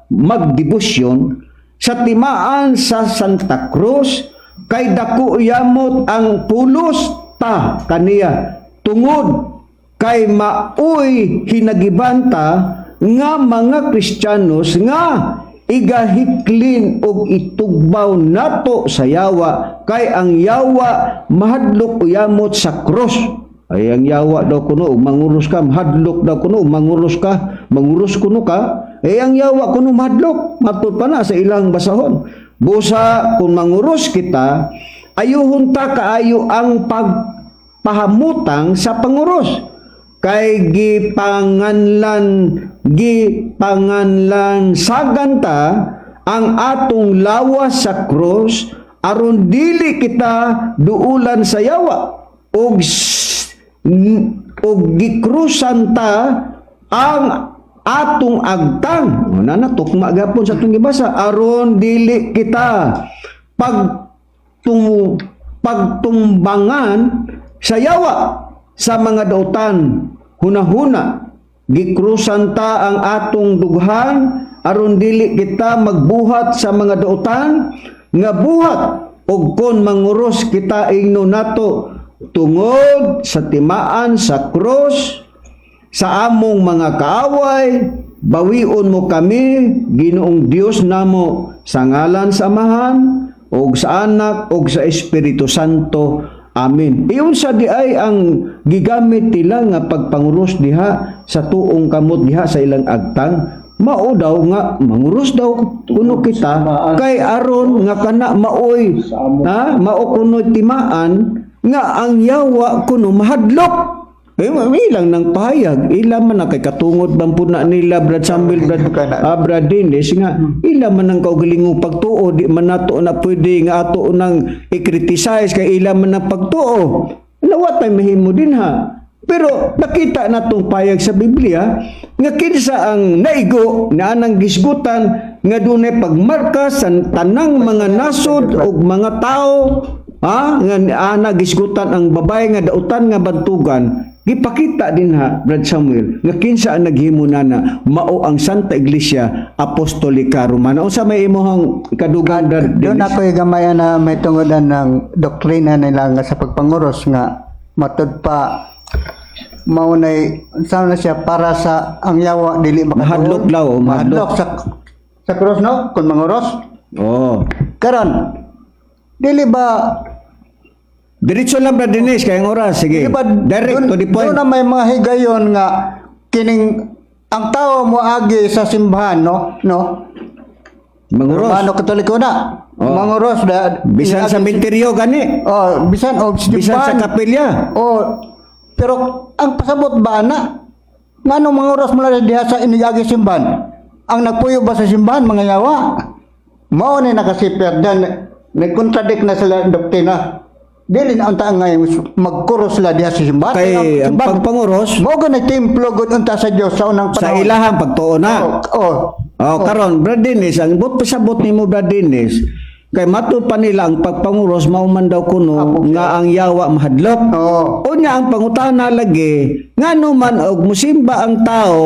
magdebosyon sa timaan sa Santa Cruz kay dako yamot ang pulos ta kaniya tungod kay maoy hinagibanta nga mga Kristiyanos nga igahiklin og itugbaw nato sa yawa kay ang yawa mahadlok uyamot sa krus. Ay ang yawa daw kuno mangurus ka, mahadlok daw kuno mangurus kuno ka, ang yawa kuno mahadlok, matod pa na sa ilang basahon. Busa kung mangurus kita, ayuhon ta kaayo ang pagpahamutang sa panguros. Kay gipanganlan saganta ang atong lawas sa krus aron dili kita duulan sa yawa og gikrusan ta ang atong agtang. Nana tukma gapon sa atong gibasa aron dili kita pagtumbangan sa yawa sa mga dautan. Hunahuna gikrusan ta ang atong dughan aron dili kita magbuhat sa mga dautan nga buhat ug kon manguros kita ingno nato tungod sa timaan sa krus sa among mga kaaway, bawion mo kami, Ginoong Dios namo, sa ngalan sa Amahan, o sa Anak, o sa Espiritu Santo. Amen. Iyon sa di ay ang gigamit nila nga pagpanguros diha sa tuong kamot diha sa ilang agtang. Mao daw nga manguros daw kuno kita kay aron nga kana maoy mao kuno timaan nga ang yawa kuno mahadlok. Ilang nang pahayag, ilang man na kay katungod bampuna nila Brad Samuel, Brad Dennis nga ilang man ang kaugalingong pagtuo, di man nato na pwede nga ato nang i-criticize kay ilang man ang pagtuo. Nawatay mahimo din ha. Pero nakita natong payag sa Biblia nga kinsa ang naigo na anang gisgutan nga dunay pagmarka sa tanang mga nasod ug mga tao nga ana gisgutan ang babay nga dautan nga bantugan. Gipakita din ha, Brad Samuel, nga kinsa ang naghimo na mao ang Santa Iglesia Apostolika Romana. Unsa may imong kadugan, Brad? Doon ako gamay na may tungodan ng doktrina nila nga sa pagpanguros nga matud pa maunay na siya para sa ang yawa dili mahadlok law, mahadlok sa cross no kun manguros. Oh. Karon dili ba diretso lang Brad Dennis kayong oras, sige. diba, Direct to the point. Doon na may mga higayon nga kining ang tao mo agi sa simbahan no Manguros. Romano Katoliko na. Manguros Bisan sa menteryo gani. Bisan Bisan sa kapilya. Pero ang pasabot ba na ngano manguros mo na diha sa inigagi simbahan? Ang nagpuyo ba sa simbahan mga yawa? Mao ni nakasipir dan nagkontradict na sila doktrina. Dili na unta nga magkuros sila diha sa simbahan. Kay ang pagpanguros mo ga nagtemplo gud unta sa Dios sa unang sa panahon. ilahang pagtuo na. Karon Brad Dennis, ang pasabot nimo Brad Dennis, kay matud pa nila ang pagpanguros mao man daw kuno nga ang yawa mahadlok. Unya ang pangutana lagi, ngano man og musimba ang tao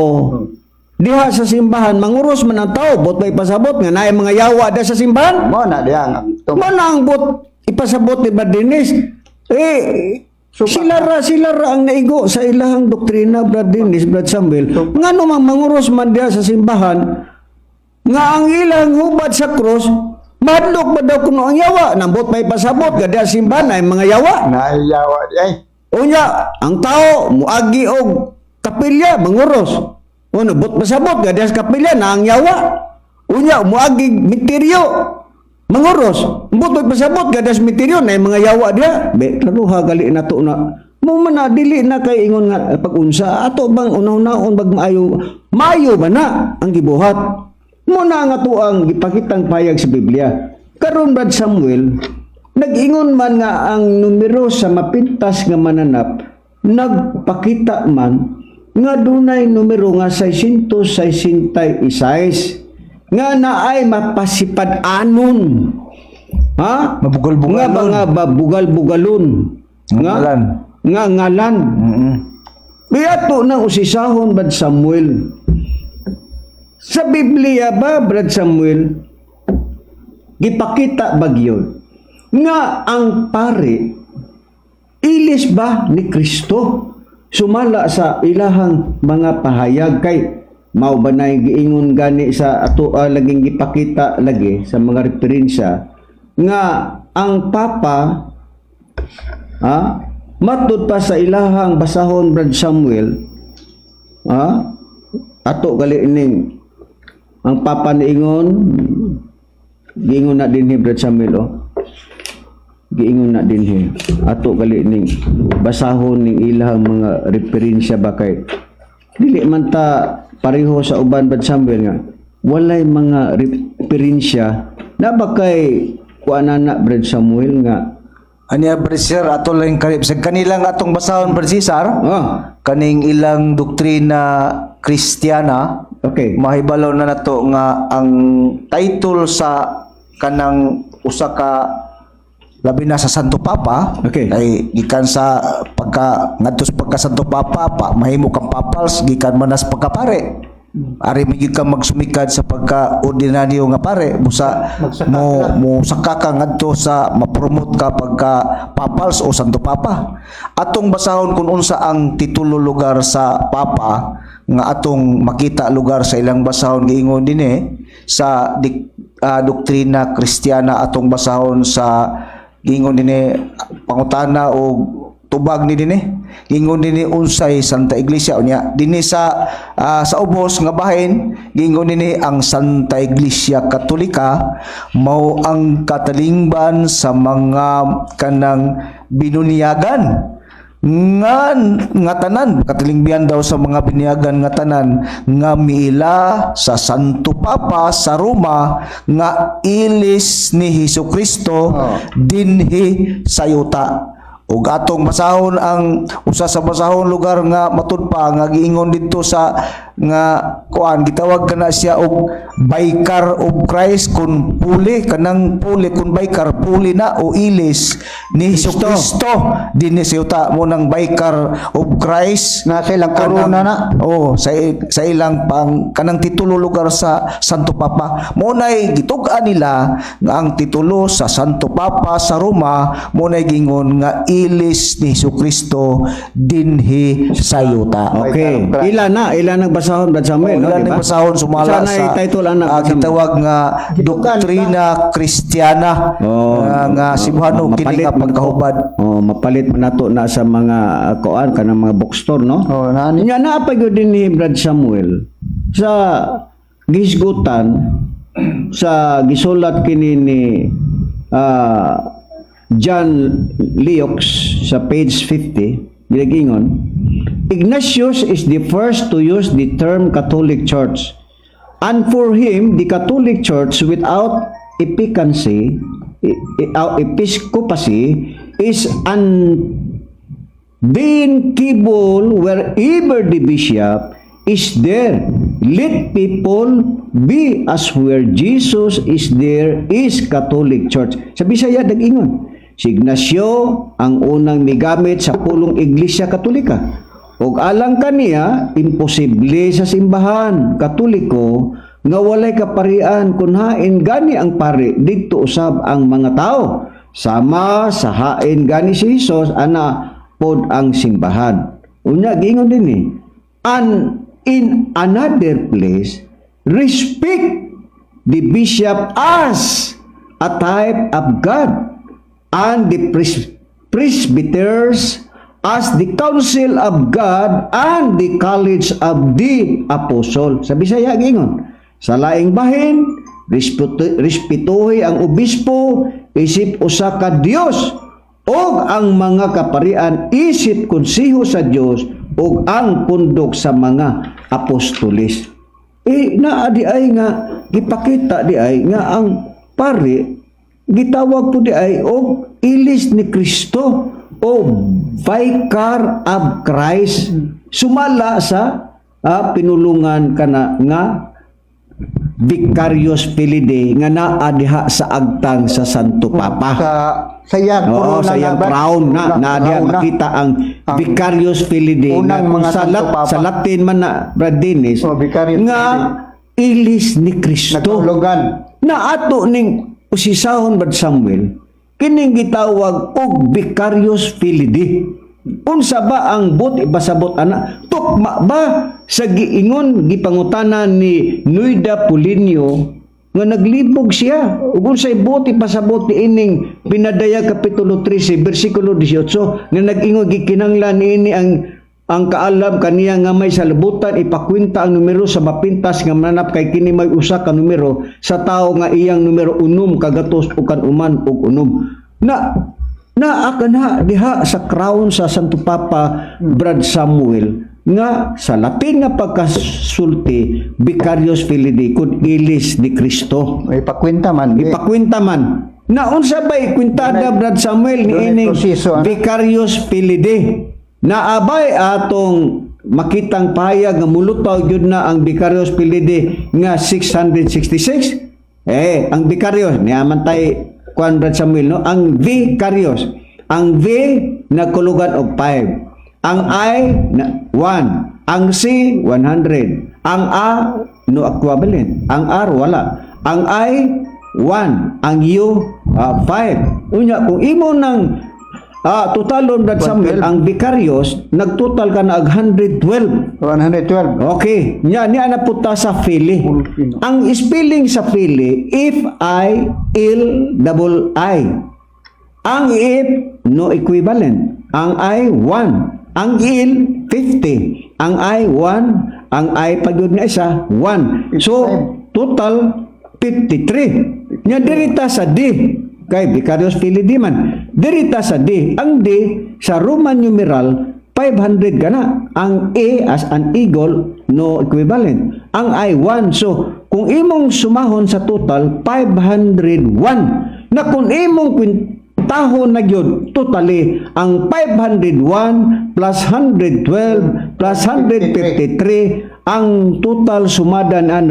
diha sa simbahan, manguros man ang tao, bot may pasabot nga naay mga yawa da sa simbahan. Mo na diha Manang bot ipasabot ni Brad Dennis. Sila ra ang naigo sa ilahang doktrina, Brad Dennis, Brad Samuel. Ngano man manguros man diha sa simbahan nga ang ilang hubad sa cross madlok ba daw kuno ang yawa, nambot may pasabot gada simbahan ay mga yawa. Na yawa ay. Unya ang tao muagi og kapilya manguros. Uno bot pasabot gada sa kapilya na ang yawa. Unya muagi misteryo manguros. Bot may pasabot gada sa misteryo na mga yawa dia. Be kaluha gali nato na. Mo man na dili na kay ingon nga pag-unsa ato bang unaw-naon bag maayo ba na ang gibuhat. Muna nga to ang gipakitang payag sa Biblia. Karon Brad Samuel, nag-ingon man nga ang numero sa mapintas nga mananap, nagpakita man nga dunay numero nga 666 nga naay mapasipad-anon. Ha? Mabugal-bugalon. Nga mga babugal-bugalon. Nga ngalan. Kaya to nang usisahon Brad Samuel. Sa Biblia ba, Brad Samuel, gipakita bagyo nga ang pare ilis ba ni Kristo sumala sa ilahang mga pahayag kay mao ba na giingon gani sa ato laging gipakita lagi sa mga referensya nga ang Papa matud pa sa ilahang basahon Brad Samuel ato gali ining ang Papa niingon giingon na dinhi Brad Samuel giingon na dinhi ato gali ning basahon ning ilahang mga referensya ba kay dili man ta pareho sa uban Brad Samuel nga walay mga referensya na ba kay kuanana Brad Samuel nga Ania Brad Cesar ato lang karib sa kanilang atong basahon Brad Cesar. Kaning ilang doktrina Kristiyana. Okay. Mahibalaw na nato nga ang title sa kanang usa ka labi na sa Santo Papa. Okay. Ay gikan sa ngadto sa pagka Santo Papa mahimo kang papals gikan man sa pagkapare. Ari migid ka magsumikad sa pagka-ordinaryo nga pare busa mo sakaka ngadto sa ma-promote ka pagka papals o Santo Papa. Atong basahon kung unsa ang titulo lugar sa Papa nga atong makita lugar sa ilang basahon giingon dinhi sa doktrina Kristiyana atong basahon sa gingon dinhi pangutana o tubag ni dinhi. Gingon dinhi unsay Santa Iglesia unya. Dinhi sa ubos nga bahin, gingon dinhi ang Santa Iglesia Katolika mao ang katalingban sa mga kanang binunyagan nga tanan, katilingbihan daw sa mga biniyagan nga tanan nga miila sa Santo Papa sa Roma nga ilis ni Hesukristo dinhi sa yuta. Ug atong basahon ang usa sa basahon lugar nga matud pa nga giingon didto sa nga kuan gitawag kana siya og Vicar of Christ kun puli kanang puli kun Vicar puli na o ilis ni Hesukristo dinhi sa yuta mo nang Vicar of Christ Na sa ilang korona na. sa ilang pang kanang titulo lugar sa Santo Papa mo nay gitug-an nila nga ang titulo sa Santo Papa sa Roma mo nay gingon nga ilis ni Hesukristo dinhi sa yuta. Okay. Ilan ang basahon, Brad Samuel, no? Ilan Diba? ang basahon sumala Sana sa title anak gitawag nga doktrina Kristiyana nga Cebuano kini nga pagkahubad. Mapalit man nato na sa mga kuan kanang mga bookstore, no? Nani. Nya na pa gyud din ni Brad Samuel sa gisgutan sa gisulat kini ni John Leox sa page 50 gilagingon, Ignatius is the first to use the term Catholic Church, and for him the Catholic Church without episcopacy is unthinkable wherever the bishop is there. Let people be as where Jesus is there is Catholic Church. Sa Bisaya dag-ingon, si Ignacio ang unang migamit sa pulong Iglesia Katolika. Og alang kaniya, imposible sa simbahan Katoliko nga walay kaparian kun hain gani ang pari didto usab ang mga tao. Sama sa hain gani si Hesus ana pod ang simbahan. Unya giingon dinhi, and in another place, respect the bishop as a type of God, and the presbyters as the council of God and the college of the apostle. Sa Bisaya gingon, sa laing bahin, respetuhi ang obispo isip usa ka Dios, og ang mga kaparian isip konseho sa Dios, og ang pundok sa mga apostoles. Naa di ay nga gipakita di ay nga ang pari gitawag po di ay og ilis ni Kristo o Vicar of Christ, sumala sa pinulungan kana nga Vicarius Filii nga naa diha sa agtang sa Santo Papa. Sa iyang Oo, sa iyang crown na diha makita ang Vicarius Filii nga mga Santo Papa. sa Latin man na Brad Dennis Vicarius nga ilis ni Kristo. Nagtulugan. Na ato ning usisahon Brad Samuel kining gitawag og Vicarius Filii. Unsa ba ang but ipasabot ana? Tukma ba sa giingon gipangutana ni Nuida Pulinio nga naglibog siya? Ug unsay but ipasabot niining Pinadaya kapitulo 13 bersikulo 18 nga nag-ingon gikinanglan niini ang kaalam kaniya nga may salabutan ipakwenta ang numero sa mapintas nga mananap kay kini may usa ka numero sa tawo nga iyang numero unom kagatos o kanuman og unom. Na diha sa crown sa Santo Papa Brad Samuel nga sa Latin nga pagkasulti Vicarius Filii kud ilis ni Kristo. Ipakwenta man. Ipakwenta man. Na unsa ba ikwintada Brad Samuel niining Vicarius Filii? Naabay atong makitang pahayag nga mulutaw gyud na ang Vicarius Filii nga 666. Ang Vicarius niyaman tay kuan Brad Samuel, no? Ang Vicarius, ang V nagkulugan og 5, ang I na 1, ang C 100, ang A no equivalent, ang R wala, ang I 1, ang U 5. Unya kung imo nang totalon Brad Samuel, ang Vicarius nagtotal ka na 112. 112. Okay, niya na puta sa Philly. Ang spelling sa Philly, if I, il, double I. Ang if, no equivalent. Ang I, 1. Ang il, 50. Ang I, 1. Ang I, pagyod nga isa, 1. So, total, 53. Nya dirita sa D, kay Vicarious Filii man. Dirita sa D, ang D, sa Roman numeral, 500 gana. Ang A as an eagle, no equivalent. Ang I, 1. So, kung imong sumahon sa total, 501. Na kung imong tahon na yun, totally, ang 501 plus 112 plus 153, ang total sumada na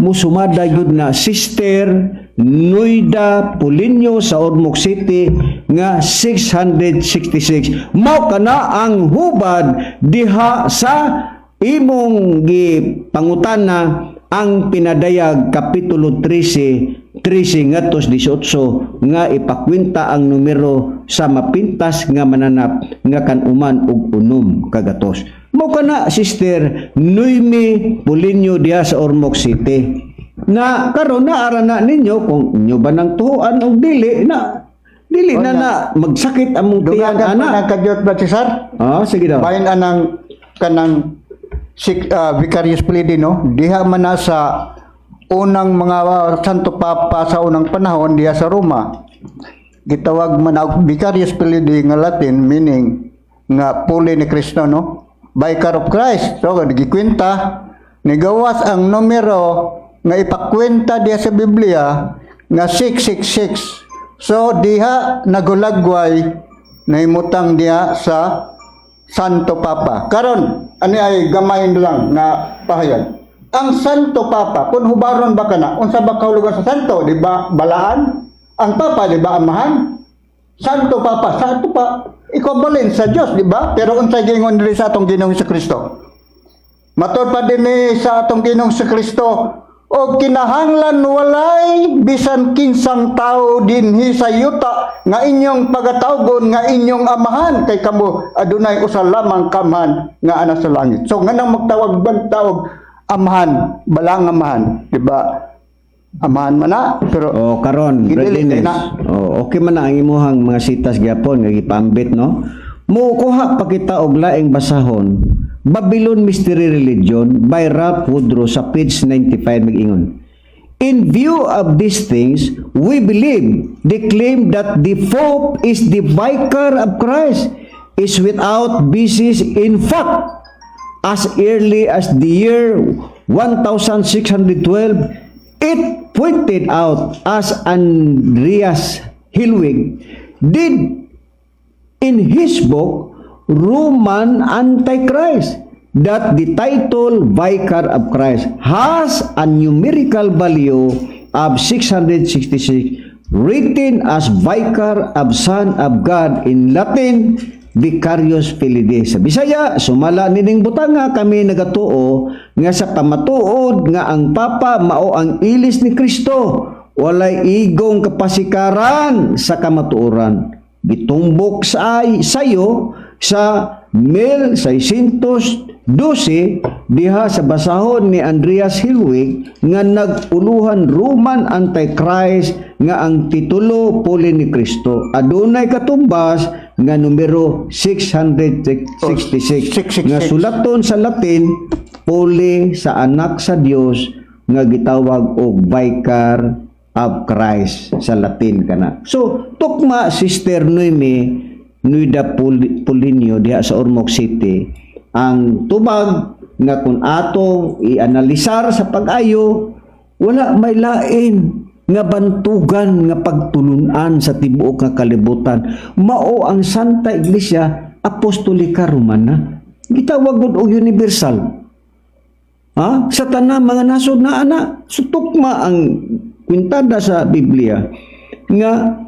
musumada yun na Sister Nuida Pulinyo sa Ormoc City nga 666. Mao kana ang hubad diha sa imong gipangutana ang pinadayag Kapitulo 13 ngadto 18 nga ipakwenta ang numero sa mapintas nga mananap nga kanuman ug unom kagatos. Mao kana Sister Noemi Pulinyo diha sa Ormoc City. Na karon na ara na ninyo kung inyo ba nang tuhuan og dili na magsakit among tiyan Dugagan pa ana. ng kadyot ba, Cesar? Sige daw. Bayan anang kanang Vicarious Filii, no? Diha man na sa unang mga Santo Papa sa unang panahon diha sa Roma. Gitawag man ang Vicarious Filii nga Latin, meaning nga puli ni Kristo, no? Vicar of Christ. So, gikwenta, nigawas ang numero nga ipakwenta diha sa Biblia nga 666. So, diha nagulagway na imutang diha sa Santo Papa. Karon, ani ay gamahin lang na pahayag. Ang Santo Papa, kung hubaron ba kana, unsa ba kahulugan sa Santo? Di ba balaan? Ang Papa, di ba amahan? Santo Papa, equivalent sa Dios, di ba? Pero unsa gingon diri sa atong Ginoong Kristo? Matud pa dinhi sa atong Ginoong Kristo, o kinahanglan walay bisan kinsang tao dinhi sa yuta nga inyong pagatawgon nga inyong amahan kay kamo adunay usa lamang kamahan nga ana sa langit. So nganang magtawag bantawag amahan, balang amahan, di ba? Amahan man na, pero Karon, gidili readiness. na. Okay man na ang imuhang mga sitas gyapon nga gipambit, no? Mukuha pa kita og laing basahon. Babylon Mystery Religion by Ralph Woodrow sa page 95 mag-ingon. In view of these things, we believe the claim that the Pope is the vicar of Christ is without basis in fact. As early as the year 1612, it pointed out as Andreas Hilwig did in his book Roman Antichrist that the title Vicar of Christ has a numerical value of 666 written as Vicar of Son of God in Latin Vicarious Filii. Sa Bisaya, sumala nining butanga kami nagatuo nga sa pamatuod nga ang Papa mao ang ilis ni Kristo, walay igong kapasikaran sa kamatuoran. Bitumbok sayo sa 1612 diha sa basahon ni Andreas Hilwig nga naguluhan Roman Antichrist nga ang titulo puli ni Kristo. Adunay katumbas nga numero 666 nga sulaton sa Latin puli sa anak sa Dios nga gitawag og Vicar of Christ sa Latin kana. So tukma Sister Noemi Nuida Pulinyo diha sa Ormoc City ang tubag nga kung atong ianalisar sa pag-ayo wala may lain nga bantugan nga pagtulunan sa tibuok nga kalibutan mao ang Santa Iglesia Apostolika Romana gitawag og universal sa tanang mga nasod na ana sutukma ang kwintada sa Biblia nga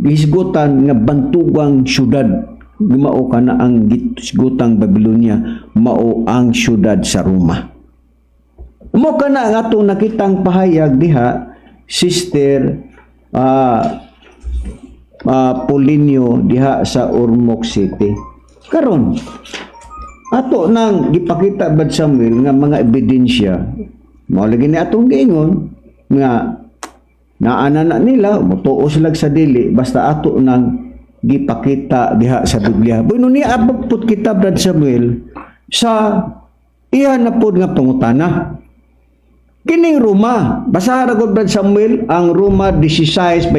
gisgutan nga bantugang syudad mao kana ang gisgutang Babylonia mao ang syudad sa Roma. Mao kana nga atong nakitang pahayag diha Sister Pulinyo diha sa Ormoc City. Karon ato nang gipakita bad Samuel nga mga ebidensya mao lagi ni atong giingon nga Naana nila mutuo sila sa dili basta ato nang gipakita diha sa Biblia. Bueno ni abot pud kita Brad Samuel sa iya na pud nga pangutana. Kining Roma, basaha ra gud Brad Samuel ang Roma 16:25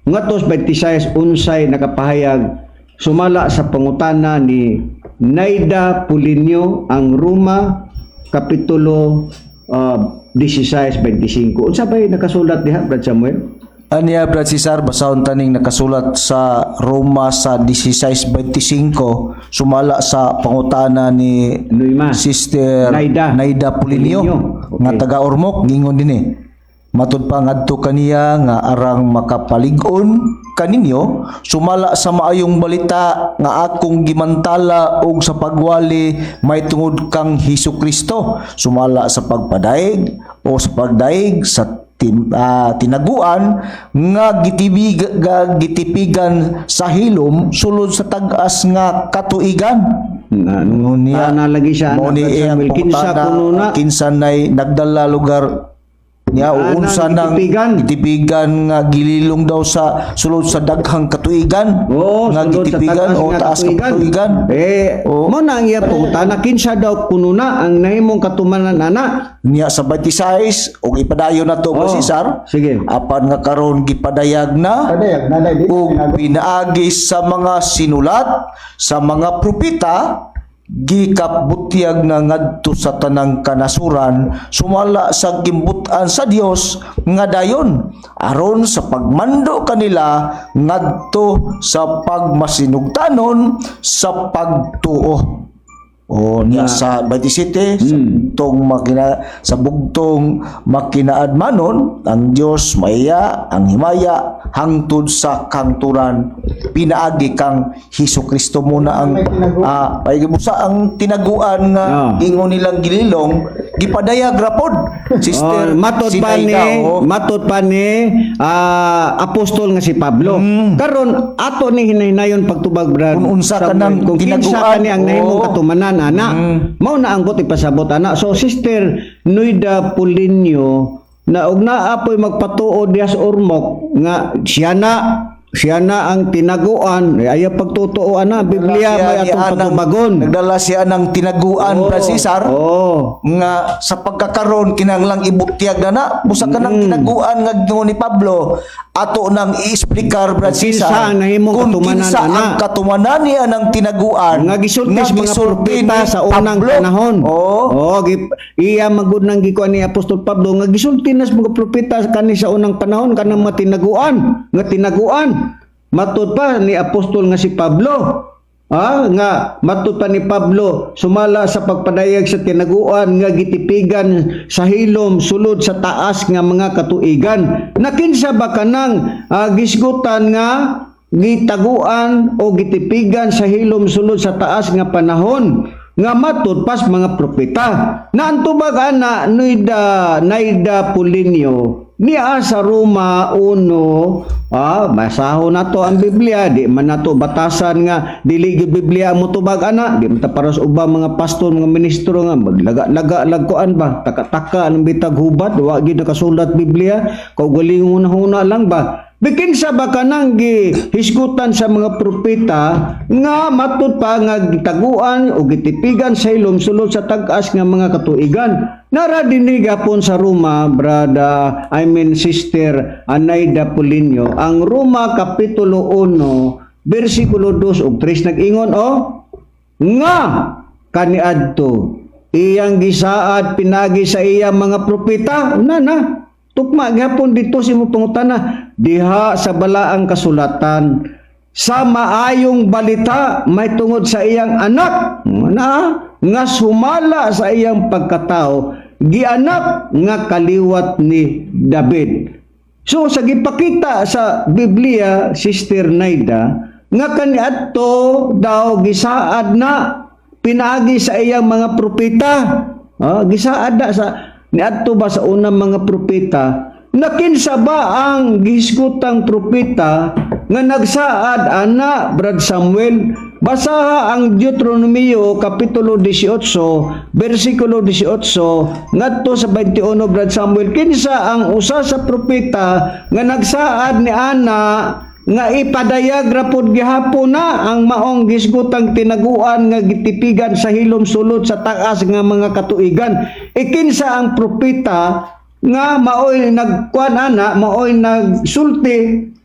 ngatos 26 unsay nakapahayag sumala sa pangutana ni Naida Pulinio ang Roma kapitulo 16:25. Unsa bay nakasulat diha Brad Samuel? Anya Brad Cesar, basahon taning nakasulat sa Roma sa 16:25 sumala sa pangutana ni Noima. Sister Naida Pulinio Okay. nga taga Ormoc gingon dinhi. Matud pa ngadto kaniya nga arang makapalig-on kaninyo sumala sa maayong balita nga akong gimantala og sa pagwali may tungod kang Hesukristo sumala sa pagpadaig o sa pagdaig sa tinaguan nga gitipigan sa hilom sulod sa tag-as nga katuigan. Ngunya nalagi siya mo ni iyang kinsa kuno na kinsa nay nagdala lugar niya unsa nang gitipigan nga gililong daw sa sulod sa daghang katuigan nga gitipigan o taas ka katuigan mo na ang iya pangutana kinsa daw kuno na ang nahimong katumanan ana niya sa 26 og ipadayon na to Cesar. Sige. Apan nga karon gipadayag na ug pinaagi sa mga sinulat sa mga propeta gikapbutyag na ngadto sa tanang kanasuran sumala sa gimbutan sa Dios nga dayon aron sa pagmando kanila ngadto sa pagmasinugtanon sa pagtuo. Niya sa 27 sa bugtong makinaadmanon ang Dios maya ang himaya hangtod sa kangturan pinaagi kang Hesukristo muna ang paigibusa ang tinaguan nga ingon nilang gililong gipadayag rapod Sister matud pa ni apostol nga si Pablo karon ato ni hinahinayon pagtubag Brad kung unsa kanang kung kinsa kani ang nahimong katumanan ana mao na ang ipasabot ana so Sister Naida Pulinio na og naapoy magpatuod diha sa Ormoc nga siya na ang tinaguan ayaw pagtotoo ana Biblia may atong patubagon nagdala siya ng tinaguan Brad Cesar nga sa pagkakaroon kinahanglang ibutyag na busa ka ng tinaguan nga gingon ni Pablo ato nang i-explicar Brad Cesar kung kinsa ang katumanan niya ng tinaguan nga gisultis mga propeta sa unang panahon iya magud nang gikuan ni Apostol Pablo nga gisultis mga propeta kani sa unang panahon kanang matinaguan matud pa ni apostol nga si Pablo nga matud pa ni Pablo sumala sa pagpadayag sa tinaguan nga gitipigan sa hilom sulod sa taas nga mga katuigan nakinsa ba kanang gisgutan nga gitaguan o gitipigan sa hilom sulod sa taas nga panahon nga matud pas mga propeta naantubag ana Naida Pulinio niya sa Roma 1 basahon nato ang Biblia di man nato batasan nga dili gyud Biblia mo tubag ana di man ta para sa ubang mga pastor mga ministro nga maglaga-laga lagkuan ba taka-taka ang bitag hubad wa gyud nakasulat Biblia kaugalingon huna lang ba bikinsa ba kanang gihisgutan sa mga propeta nga matud pa nga gitaguan o gitipigan sa hilom sulod sa tag-as nga mga katuigan nara dinhi gapon sa Roma Sister Naida Pulinio ang Roma kapitulo 1 bersikulo 2 ug 3 nag-ingon nga kaniadto iyang gisaad pinagi sa iyang mga propeta na tukma gapon dito si mo pangutana diha sa balaang kasulatan sa maayong balita may tungod sa iyang anak nga sumala sa iyang pagkatao gianak nga kaliwat ni David. So sa gipakita sa Biblia Sister Naida nga kaniadto daw gisaad na pinaagi sa iyang mga propeta gisaad na sa niadto ba sa unang mga propeta nakinsa ba ang gihisgutang propeta nga nagsaad ana Brad Samuel Basaha ang Deuteronomio Kapitulo 18, versikulo 18, ngadto sa 21, Brad Samuel, kinsa ang usa sa propeta nga nagsaad ni ana nga ipadayag rapod gihapon na ang maong gisgutang tinaguan nga gitipigan sa hilom sulod sa taas nga mga katuigan. Ikinsa ang propeta nga maoy nagkuan ana, maoy nagsulti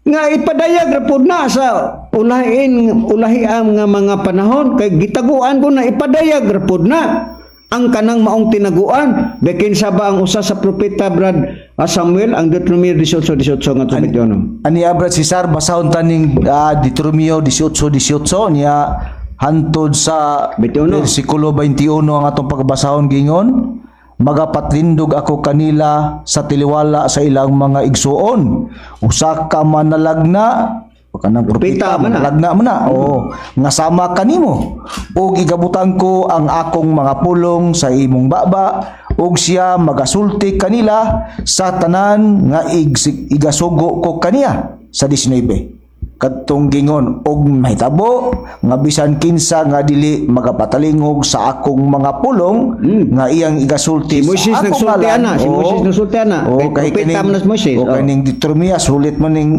nga ipadayag rapod na sa ulahian nga mga panahon, kay gitaguan ko na ipadayag rapod na ang kanang maong tinaguan. Bekin sa ba ang usa sa propeta, Brad Samuel, ang Deuteronomio 18:18 nga tumityon. Ani Brad Cesar, basahon taning Deuteronomio 18:18 niya hantod sa 21. versikulo 21 ang atong pagbasahon gingon. Magapatlindog ako kanila sa tiliwala sa ilang mga igsuon. Usa ka manalagna, kanang propeta manalagna man na. Oo, nga sama kanimo. Ug igabutang ko ang akong mga pulong sa imong baba, ug siya magasulti kanila sa tanan nga igasugo ko kaniya sa 19. Kadtong gingon og mahitabo nga bisan kinsa nga dili magapatalingog sa akong mga pulong nga iyang igasulti Si Moises sa akong nagsulti ngalan. ana, si Moises nagsulti ana. Kay propeta man si Moises. O kaning Deuteronomio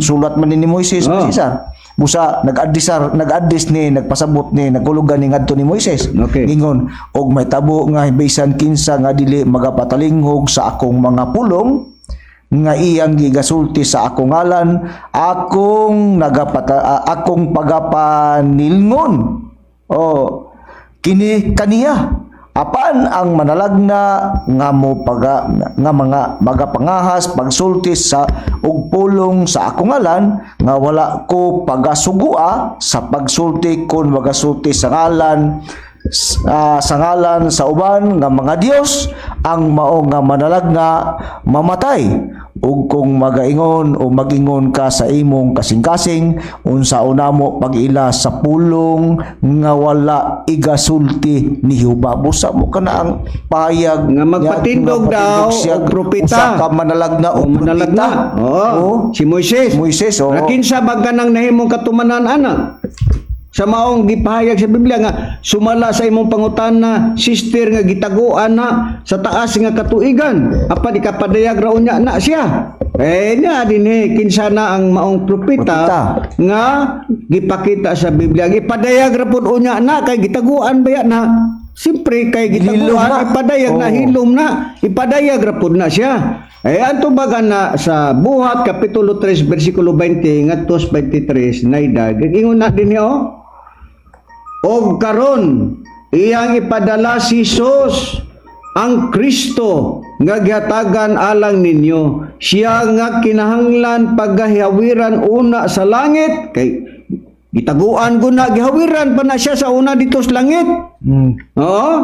sulat man ni Moises Cesar. Busa nag-address ni, nagpasabot ni, nagkulugan ni ngadto ni Moises. Okay. Gingon og mahitabo nga bisan kinsa nga dili magapatalingog sa akong mga pulong nga iyang gigasulti sa akong ngalan, akong pagapanilngon. Kini kaniya apan ang manalagna nga mga magapangahas pagsulti sa og pulong sa akong ngalan nga wala ko pagasugua sa pagsulti kon magasulti sa ngalan sa uban nga mga Dios, ang mao nga manalagna mamatay. Ug kung magaingon o magingon ka sa imong kasing-kasing unsa unamo pag-ila sa pulong nga wala igasulti ni Jehova, busa mo kana ang payag nga magpatindog daw siya og propeta. usa ka manalagna o propeta. Si Moises. Kinsa ba kanang nahimong katumanan ana? Sa maong gipahayag sa Biblia nga sumala sa imong pangutana, sister nga gitaguan na sa taas nga katuigan, apan ikapadayag ra unya na siya. Nya dinhi kinsa na ang maong propeta nga gipakita sa Biblia, ipadayag ra pud unya na kay gitaguan baya na. Siyempre kay gitaguan ipadayag na, hilom na, ipadayag ra pud na siya. Anto baga na sa Buhat Kapitulo 3 versikulo 20 ngadto 23 naidag ingon na dinhi og karon iyang ipadala si Jesus ang Kristo nga gihatagan alang ninyo, siya nga kinahanglan paggahiawiran una sa langit, kay gitaguan ko na gihawiran pa na siya sa una dito sa langit.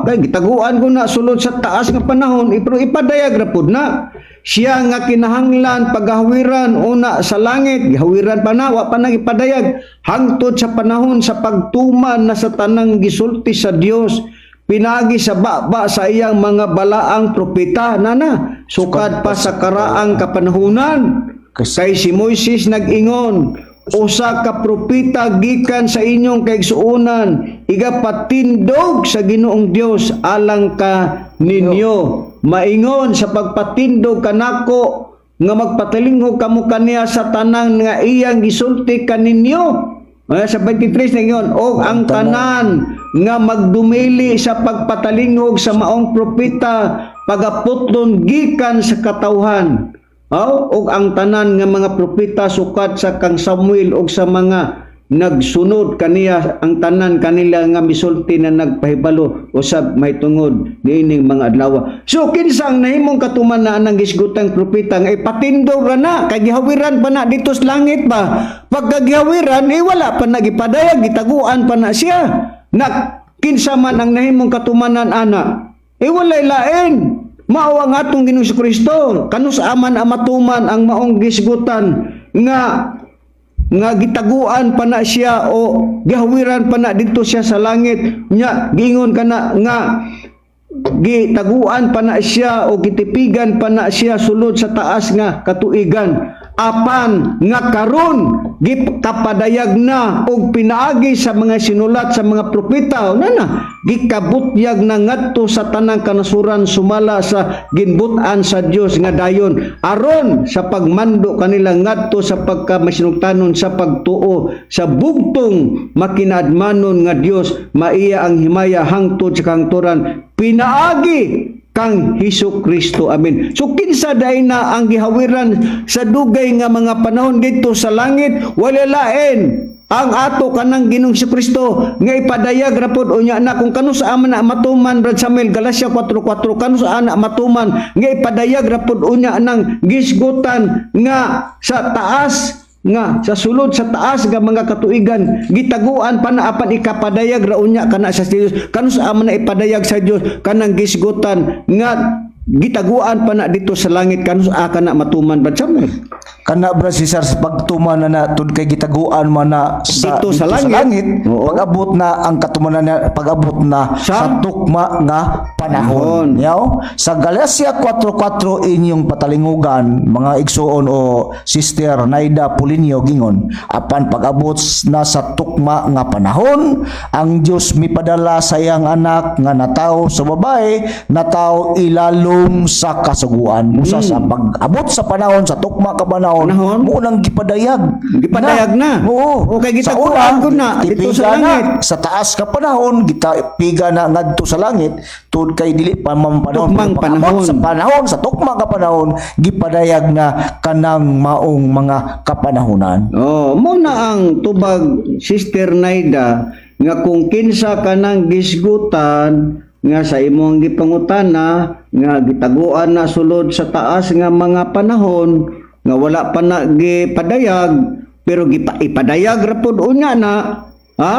Kay gitaguan ko na sulod sa taas nga panahon, pero ipadayag ra pud na siya nga kinahanglan paghawiran una sa langit, gihawiran pa na, wa pa na ipadayag hangtod sa panahon sa pagtuman na sa tanang gisulti sa Dios pinagi sa baba sa iyang mga balaang propeta nana sukad pa sa karaang kapanahunan. Kay si Moises nag-ingon, usa ka propeta gikan sa inyong kaigsuonan, igapatindog sa Ginoong Dios alang ka ninyo. Maingon sa pagpatindog kanako nga magpatalingog kamo kaniya sa tanang nga iyang gisulti kaninyo. Sa 23 na yun, o ang tanan nga magdumili sa pagpatalingog sa maong propeta pagaputlon gikan sa katawhan. O ang tanan nga mga propeta sukat sa kang Samuel o sa mga nagsunod kaniya, ang tanan kanila nga misulti na nagpahibalo usab may tungod niining mga adlaw. So kinsa ang nahimong katumanan ng gisgutang propeta nga ipatindog ra na kay gihawiran pa na dito sa langit ba? Pagkagihawiran wala pa nagipadayag, gitaguan pa na siya. Kinsa man ang nahimong katumanan ana? Walay lain. Mao ang atong Ginoong Kristo, kanus aman amatuman ang maong gisgutan nga gitaguan pa na siya o gihawiran pa na dito siya sa langit nya, giingon kana nga gitaguan pa na siya o gitipigan pa na siya sulod sa taas nga katuigan. apan nga karon gikapadayag na og pinaagi sa mga sinulat sa mga propeta unana gikabutyag na ngadto sa tanang kanasuran sumala sa ginbutan sa Dios nga dayon aron sa pagmando kanila ngadto sa pagkamasinugtanon sa pagtuo sa bugtong makinadmanon nga Dios maiya ang himaya hangtod sa kangturan pinaagi kang Hesus Kristo. Amen. So kinsa day na ang gihawiran sa dugay nga mga panahon dito sa langit wala lain ang ato kanang Ginoong Hesus Kristo nga ipadayag ra pod unya na kung kano sa ama na matuman Brad Samuel Galacia 4:4 kano sa ana matuman nga ipadayag ra pod unya nang gisgutan nga sa taas nga sa sulod sa taas nga mga katuigan gitaguan pa na apan ikapadayag ra unya kana sa Dios kano sa ama na ipadayag sa Dios kanang gisgutan nga gitaguan pa na dito sa langit kano sa kana matuman Brad Samuel kana bra Cesar sa pagtuman na tud kay gitaguan man na Dito sa langit. Oo. pag-abot na ang katumanan na pag-abot na sa tukma nga panahon. Yaw sa Galacia 4:4 inyong patalingugan mga igsoon o Sister Naida Pulinio gingon apan pag-abot na sa tukma nga panahon ang Dios mipadala sa iyang anak nga natawo sa babae natawo ilalom sa kasuguan usa sa pag-abot sa panahon sa tukma ka panahon mo nang gipadayag na. Oo. Okay, Sa gitaguan una, ko na dito sa tipiga na. langit. Sa taas ka panahon, piga na ngadto sa langit, tud kay dili pa panahon. Tukmang panahon. Sa panahon, sa tukmang kapanahon, gipadayag na kanang maong mga kapanahunan. Oh, mo na ang tubag Sister Naida nga kung kinsa kanang gisgutan nga sa imong gipangutana nga gitaguan na sulod sa taas nga mga panahon nga wala pa na gipadayag pero ipadayag ra pod unya na ha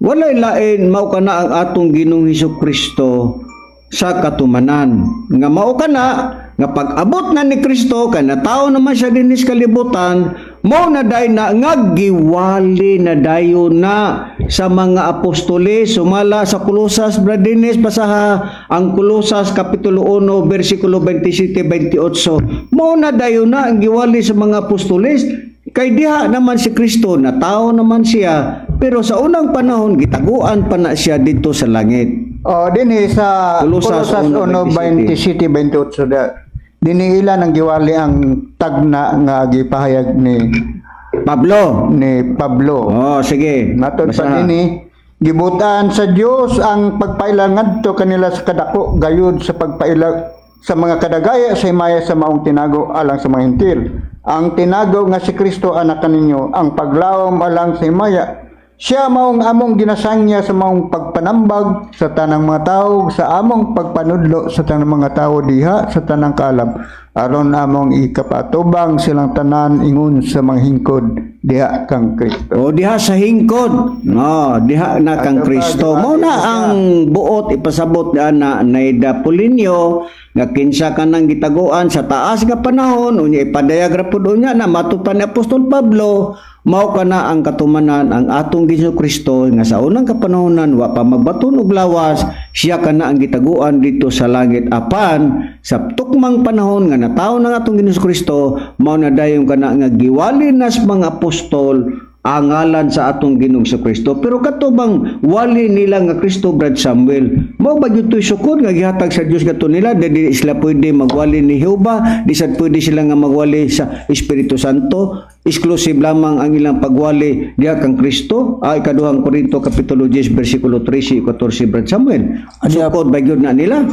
walay lain mao kana ang atong Ginoong Hesus Kristo sa katumanan nga mao kana nga pag-abot na ni Kristo kay natao naman siya dinis kalibutan mo na day na nga giwali na dayo na sa mga apostoles sumala sa Kolosas Bradinis basaha ang Kolosas kapitulo 1 bersikulo 27-28 mo na dayo na ang giwali sa mga apostoles kay diha naman si Kristo na tao naman siya pero sa unang panahon gitaguan pa na siya dito sa langit. Dinhi sa Kolosas Kolosas 1:27 dinhi ilan ang giwali ang tagna nga gipahayag ni Pablo. Pablo. Sige. Matod pa Basaha. dinhi gibutan sa Dios ang pagpailang ngadto kanila sa kadako gayud sa pagpailang sa mga kadagaya sa himaya sa maong tinago alang sa mga hintil. Ang tinago nga si Kristo anak kaninyo ang paglawom alang sa himaya. Siya maong among ginasangya sa maong pagpanambag sa tanang mga tao, sa among pagpanudlo sa tanang mga tao diha sa tanang kalab. Aron among ikapatubang silang tanan ingon sa mga hingkod diha kang Kristo. Diha sa hingkod. Diha na kang Kristo. Mo na ang buot ipasabot na Naida Pulinio nga kinsa kanang gitaguan sa taas nga panahon unya ipadayag ra pud unya na matupan ni Apostol Pablo mao kana ang katumanan ang atong Ginoong Kristo nga sa unang kapanahonan wa pa magbaton og lawas siya kana ang gitaguan dito sa langit apan sa tukmang panahon nga natawo ng atong Ginoong Kristo mao na dayon kana nga giwali nas mga apostol ang ngalan sa atong Ginoong Kristo pero katubang wali nila nga Kristo Brad Samuel mao ba gyud sukod nga gihatag sa Dios kadto nila dili sila pwede magwali ni Jehova di sad pwede sila nga magwali sa Espiritu Santo exclusive lamang ang ilang pagwali diha kang Kristo ay ikaduhang Korinto kapitulo 10 bersikulo 13 14 Brad Samuel sukod ba gyud na nila.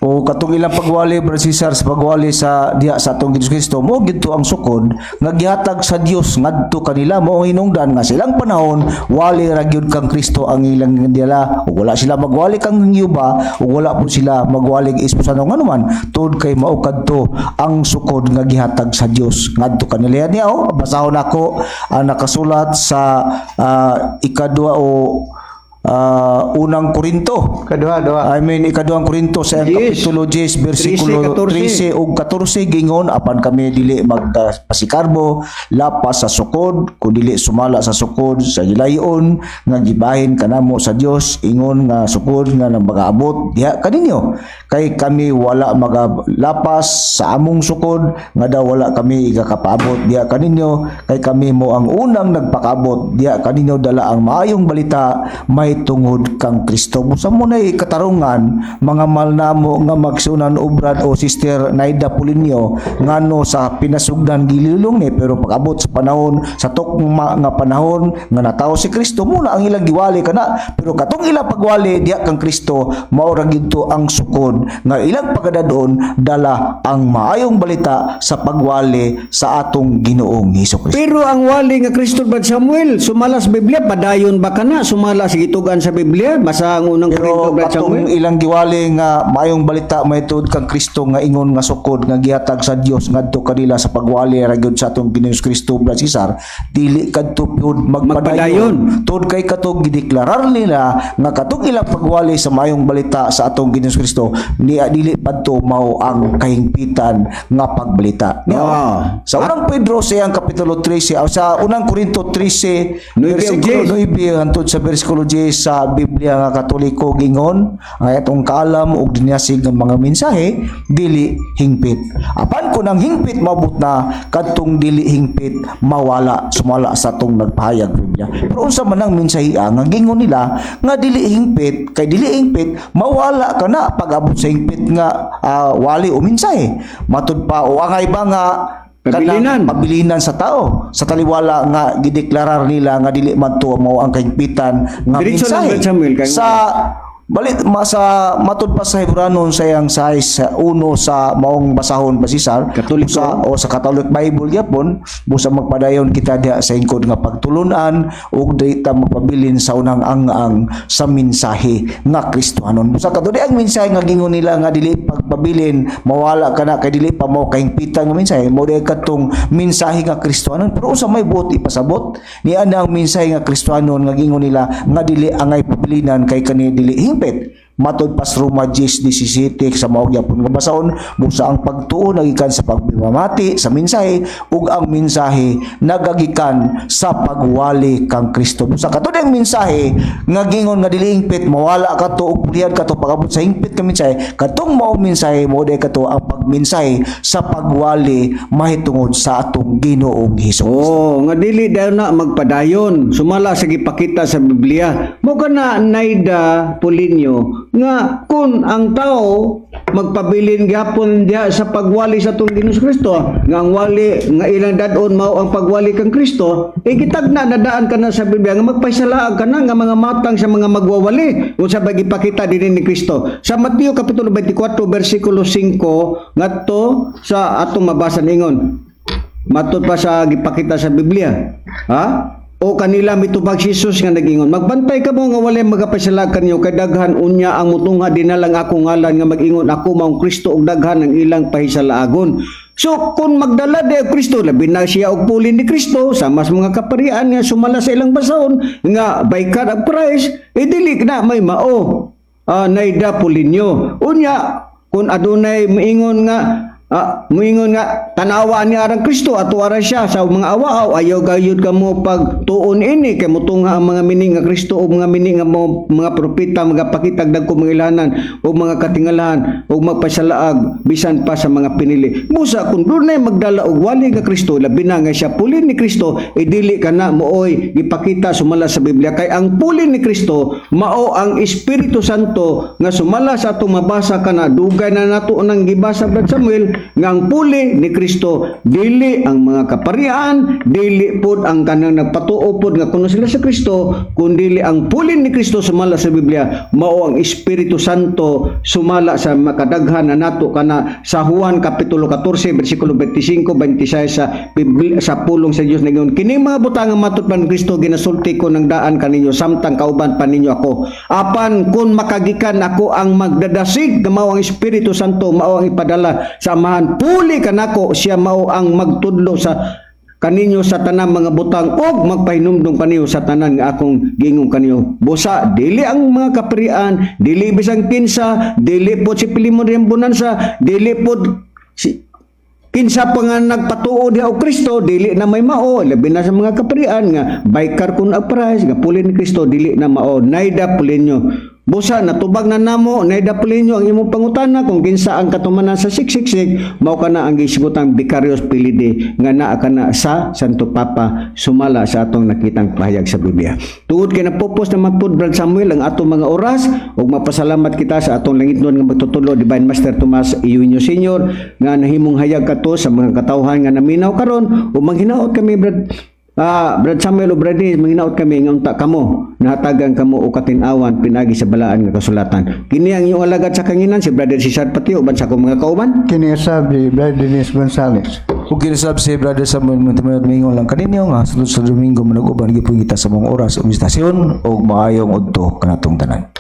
O katong ilang pagwali Brad Cesar sa pagwali sa diha sa atong Ginoong Kristo mo gidto ang sukod nga gihatag sa Dios ngadto kanila mao hinungdan nga silang panahon wali ra gyud kang Kristo ang ilang dila ug wala sila magwali kang Yuba ug wala po sila magwali Espiritu nganuman tod kay mao kadto ang sukod nga gihatag sa Dios ngadto kanila niya basahon ako ang nakasulat sa ikadua o unang Korinto. Kaduha. Ikaduhang Korinto sa Yes. kapitulo 10 bersikulo 13 ug 14 gingon apan kami dili magpasikarbo lapas sa sukod kun dili sumala sa sukod sa gilayon nga gibahin kanamo sa Dios ingon nga sukod nga nang magaabot diha kaninyo kay kami wala magalapas sa among sukod nga daw wala kami igakapaabot diha kaninyo kay kami mo ang unang nagpakaabot diha kaninyo dala ang maayong balita may tungod kang Kristo. Busa mo na'y katarungan, mga malnamo nga magsunan obrad o Sister Naida Pulinyo ngano sa pinasugdan gililong ni pero pag-abot sa panahon sa tukma nga panahon nga natao si Kristo muna ang ilang giwali kana pero katong ilang pagwali diha kang Kristo mao ra gidto ang sukod nga ilang pagadadon dala ang maayong balita sa pagwali sa atong Ginoong Hesukristo. Pero ang wali nga Kristo Brad Samuel, sumala sa Biblia, padayon ba ka na? Sumala sa gitugan sa Biblia? Basa ang unang Korinto Pero Brad katong Samuel? ilang giwali nga maayong balita may tuod kang Kristo nga ingon nga sukod nga gihatag sa Dios ngadto kanila sa pagwali ra gyud sa atong Ginoong Kristo Brad Cesar dili kadto pud magpadayon tuod kay katong gideklarar nila nga katong ilang pagwali sa maayong balita sa atong Ginoong Kristo dili padto mao ang kahingpitan nga pagbalita. Sa unang Pedro sa kapitulo 13 sa unang Korinto 13 versikulo 9 hangtod sa versikulo 10 sa Biblia nga Katoliko gingon ang atong kaalam ug dinyasig ng mga mensahe dili hingpit. Apan kun ang hingpit mabut na kadtong dili hingpit mawala sumala sa atong nagpahayag Biblia. Pero unsa man ang mensahe nga gingon nila nga dili hingpit kay dili hingpit mawala ka na pag-abot sa hingpit nga wali o mensahe. Matud pa o angay ba nga pabilinan sa tao sa taliwala nga gideklarar nila nga dili man to mao ang kahigpitan nga Diretso lang, mensahe Brad Samuel, sa balit sa matud pa sa Hebranon sayang sa 1 sa maong basahon ba Cesar Katoliko. sa Catholic Bible yapon busa magpadayon kita diha sa ingkod nga pagtulunan ug dita magpabilin sa unang ang sa mensahe nga Kristohanon busa kadto ang mensahe nga gingon nila nga dili pagpabilin mawala ka na kay dili pa mo kahingpitan nga mensahe mo di katong mensahe nga Kristohanon pero usa may buot ipasabot ni ana ang mensahe nga Kristohanon nga gingon nila nga dili angay pabilinan kay kani dili hingpit matod pas Roma 10:17 sa mao gyapon nga basahon busa ang pagtuo nagikan sa pagpamati sa mensahe ug ang mensahe nagagikan sa pagwali kang Kristo busa katud ang mensahe nga gingon nga dili hingpit mawala ka to ug pulihan ka to pag-abot sa hingpit ka mensahe katong mao mensahe mo day kato ang pagmensahe sa pagwali mahitungod sa atong Ginoong Hesus. Nga dili daw na magpadayon sumala sa gipakita sa Biblia mo kana Naida Pulinyo nga kun ang tao magpabilin gyapon diha sa pagwali sa atong Ginoong Kristo nga ang wali nga ilang dadon mao ang pagwali kang Kristo gitagna nadaan ka na sa Biblia nga magpaisalaag ka na nga mga matang sa mga magwawali unsa ba gipakita dinhi ni Kristo sa Mateo kapitulo 24 bersikulo 5 ngadto sa atong mabasa ningon matud pa sa gipakita sa Biblia o kanila mitubag si Jesus nga nagingon magbantay ka mo nga walay magapasalag kanyo kay daghan unya ang mutungha dinalang ako ngalan nga magingon ako maong Kristo ug daghan ang ilang pahisalaagon. So kung magdala di ang Kristo labi na siya og pulin ni Kristo sama sa mga kaparian nga sumala sa ilang basahon nga by God of Christ dili na may mao Naida Pulinyo unya kung adunay moingon nga tanawa ni arang Kristo at wara siya sa mga awaaw ayaw gayud ka mo pagtuon ini kay mutungha ang mga mini nga Kristo o mga mini nga mga propeta magapakitag dagko mga ilahanan o mga katingalahan o magpasalaag bisan pa sa mga pinili busa kung dunay magdala og wali nga Kristo labi na nga siya pulin ni Kristo dili kana mooy gipakita sumala sa Biblia kay ang pulin ni Kristo mao ang Espiritu Santo nga sumala sa atong mabasa kana dugay na nato nang gibasa Brad Samuel nga ang puli ni Kristo dili ang mga kaparian dili pod ang kanang nagpatuo pod nga kuno sila sa Kristo kundi ang puli ni Kristo sumala sa Biblia mao ang Espiritu Santo sumala sa makadaghan na nato kana sa Juan kapitulo 14 bersikulo 25-26 sa pulong sa Dios nagingon kini mga butang nga matud pa ni Kristo ginasulti ko ng daan kaninyo samtang kauban pa ninyo ako apan kun makagikan ako ang magdadasig nga mao ang Espiritu Santo mao ang ipadala sa puli kanako siya mao ang magtudlo sa kaninyo sa tanan mga butang ug magpahinumdum kaniyo sa tanan nga akong giingong kaniyo. Busa dili ang mga kaparian, dili bisang kinsa, dili po si Pilimon Bonanza, dili po si kinsa pa nga nagpatuo diha og Kristo, dili na may mao, labi na sa mga kaparian nga baykar kun ang price nga pulin ni Kristo, dili na mao, naida pulin nyo. Busa natubag na namo, naida pulin nyo ang imong pangutana kung kinsa ang katumanan sa 666, mao kana ang gisibutang Vicarious Pilide nga naa kana sa Santo Papa sumala sa atong nakitang pahayag sa Biblia. Tungod kay napupos na magpud Brad Samuel ang atong mga oras ug mapasalamat kita sa atong langitnon nga magtutulo Divine Master Tomas Eugenio Sr. nga nahimong hayag kato sa mga katawhan nga naminaw karon ug manghinaot kami Brad Samuel o Brad Dennis, manginaot kami nga unta kamo, nahatagan kamo o katinawan pinagi sa balaan nga kasulatan. Kini ang iyong alagad sa kanginan si Brother Cesar Patio uban sa akong mga kauban. Kini sabi Brad Dennis Gonzales. Ug kinisab si Brother Samuel Montimayor mingon lang kaninyo nga sunod sa Domingo manag-uban gipon kita sa mga oras o bistasyon ug maayong udto kanatong tanan.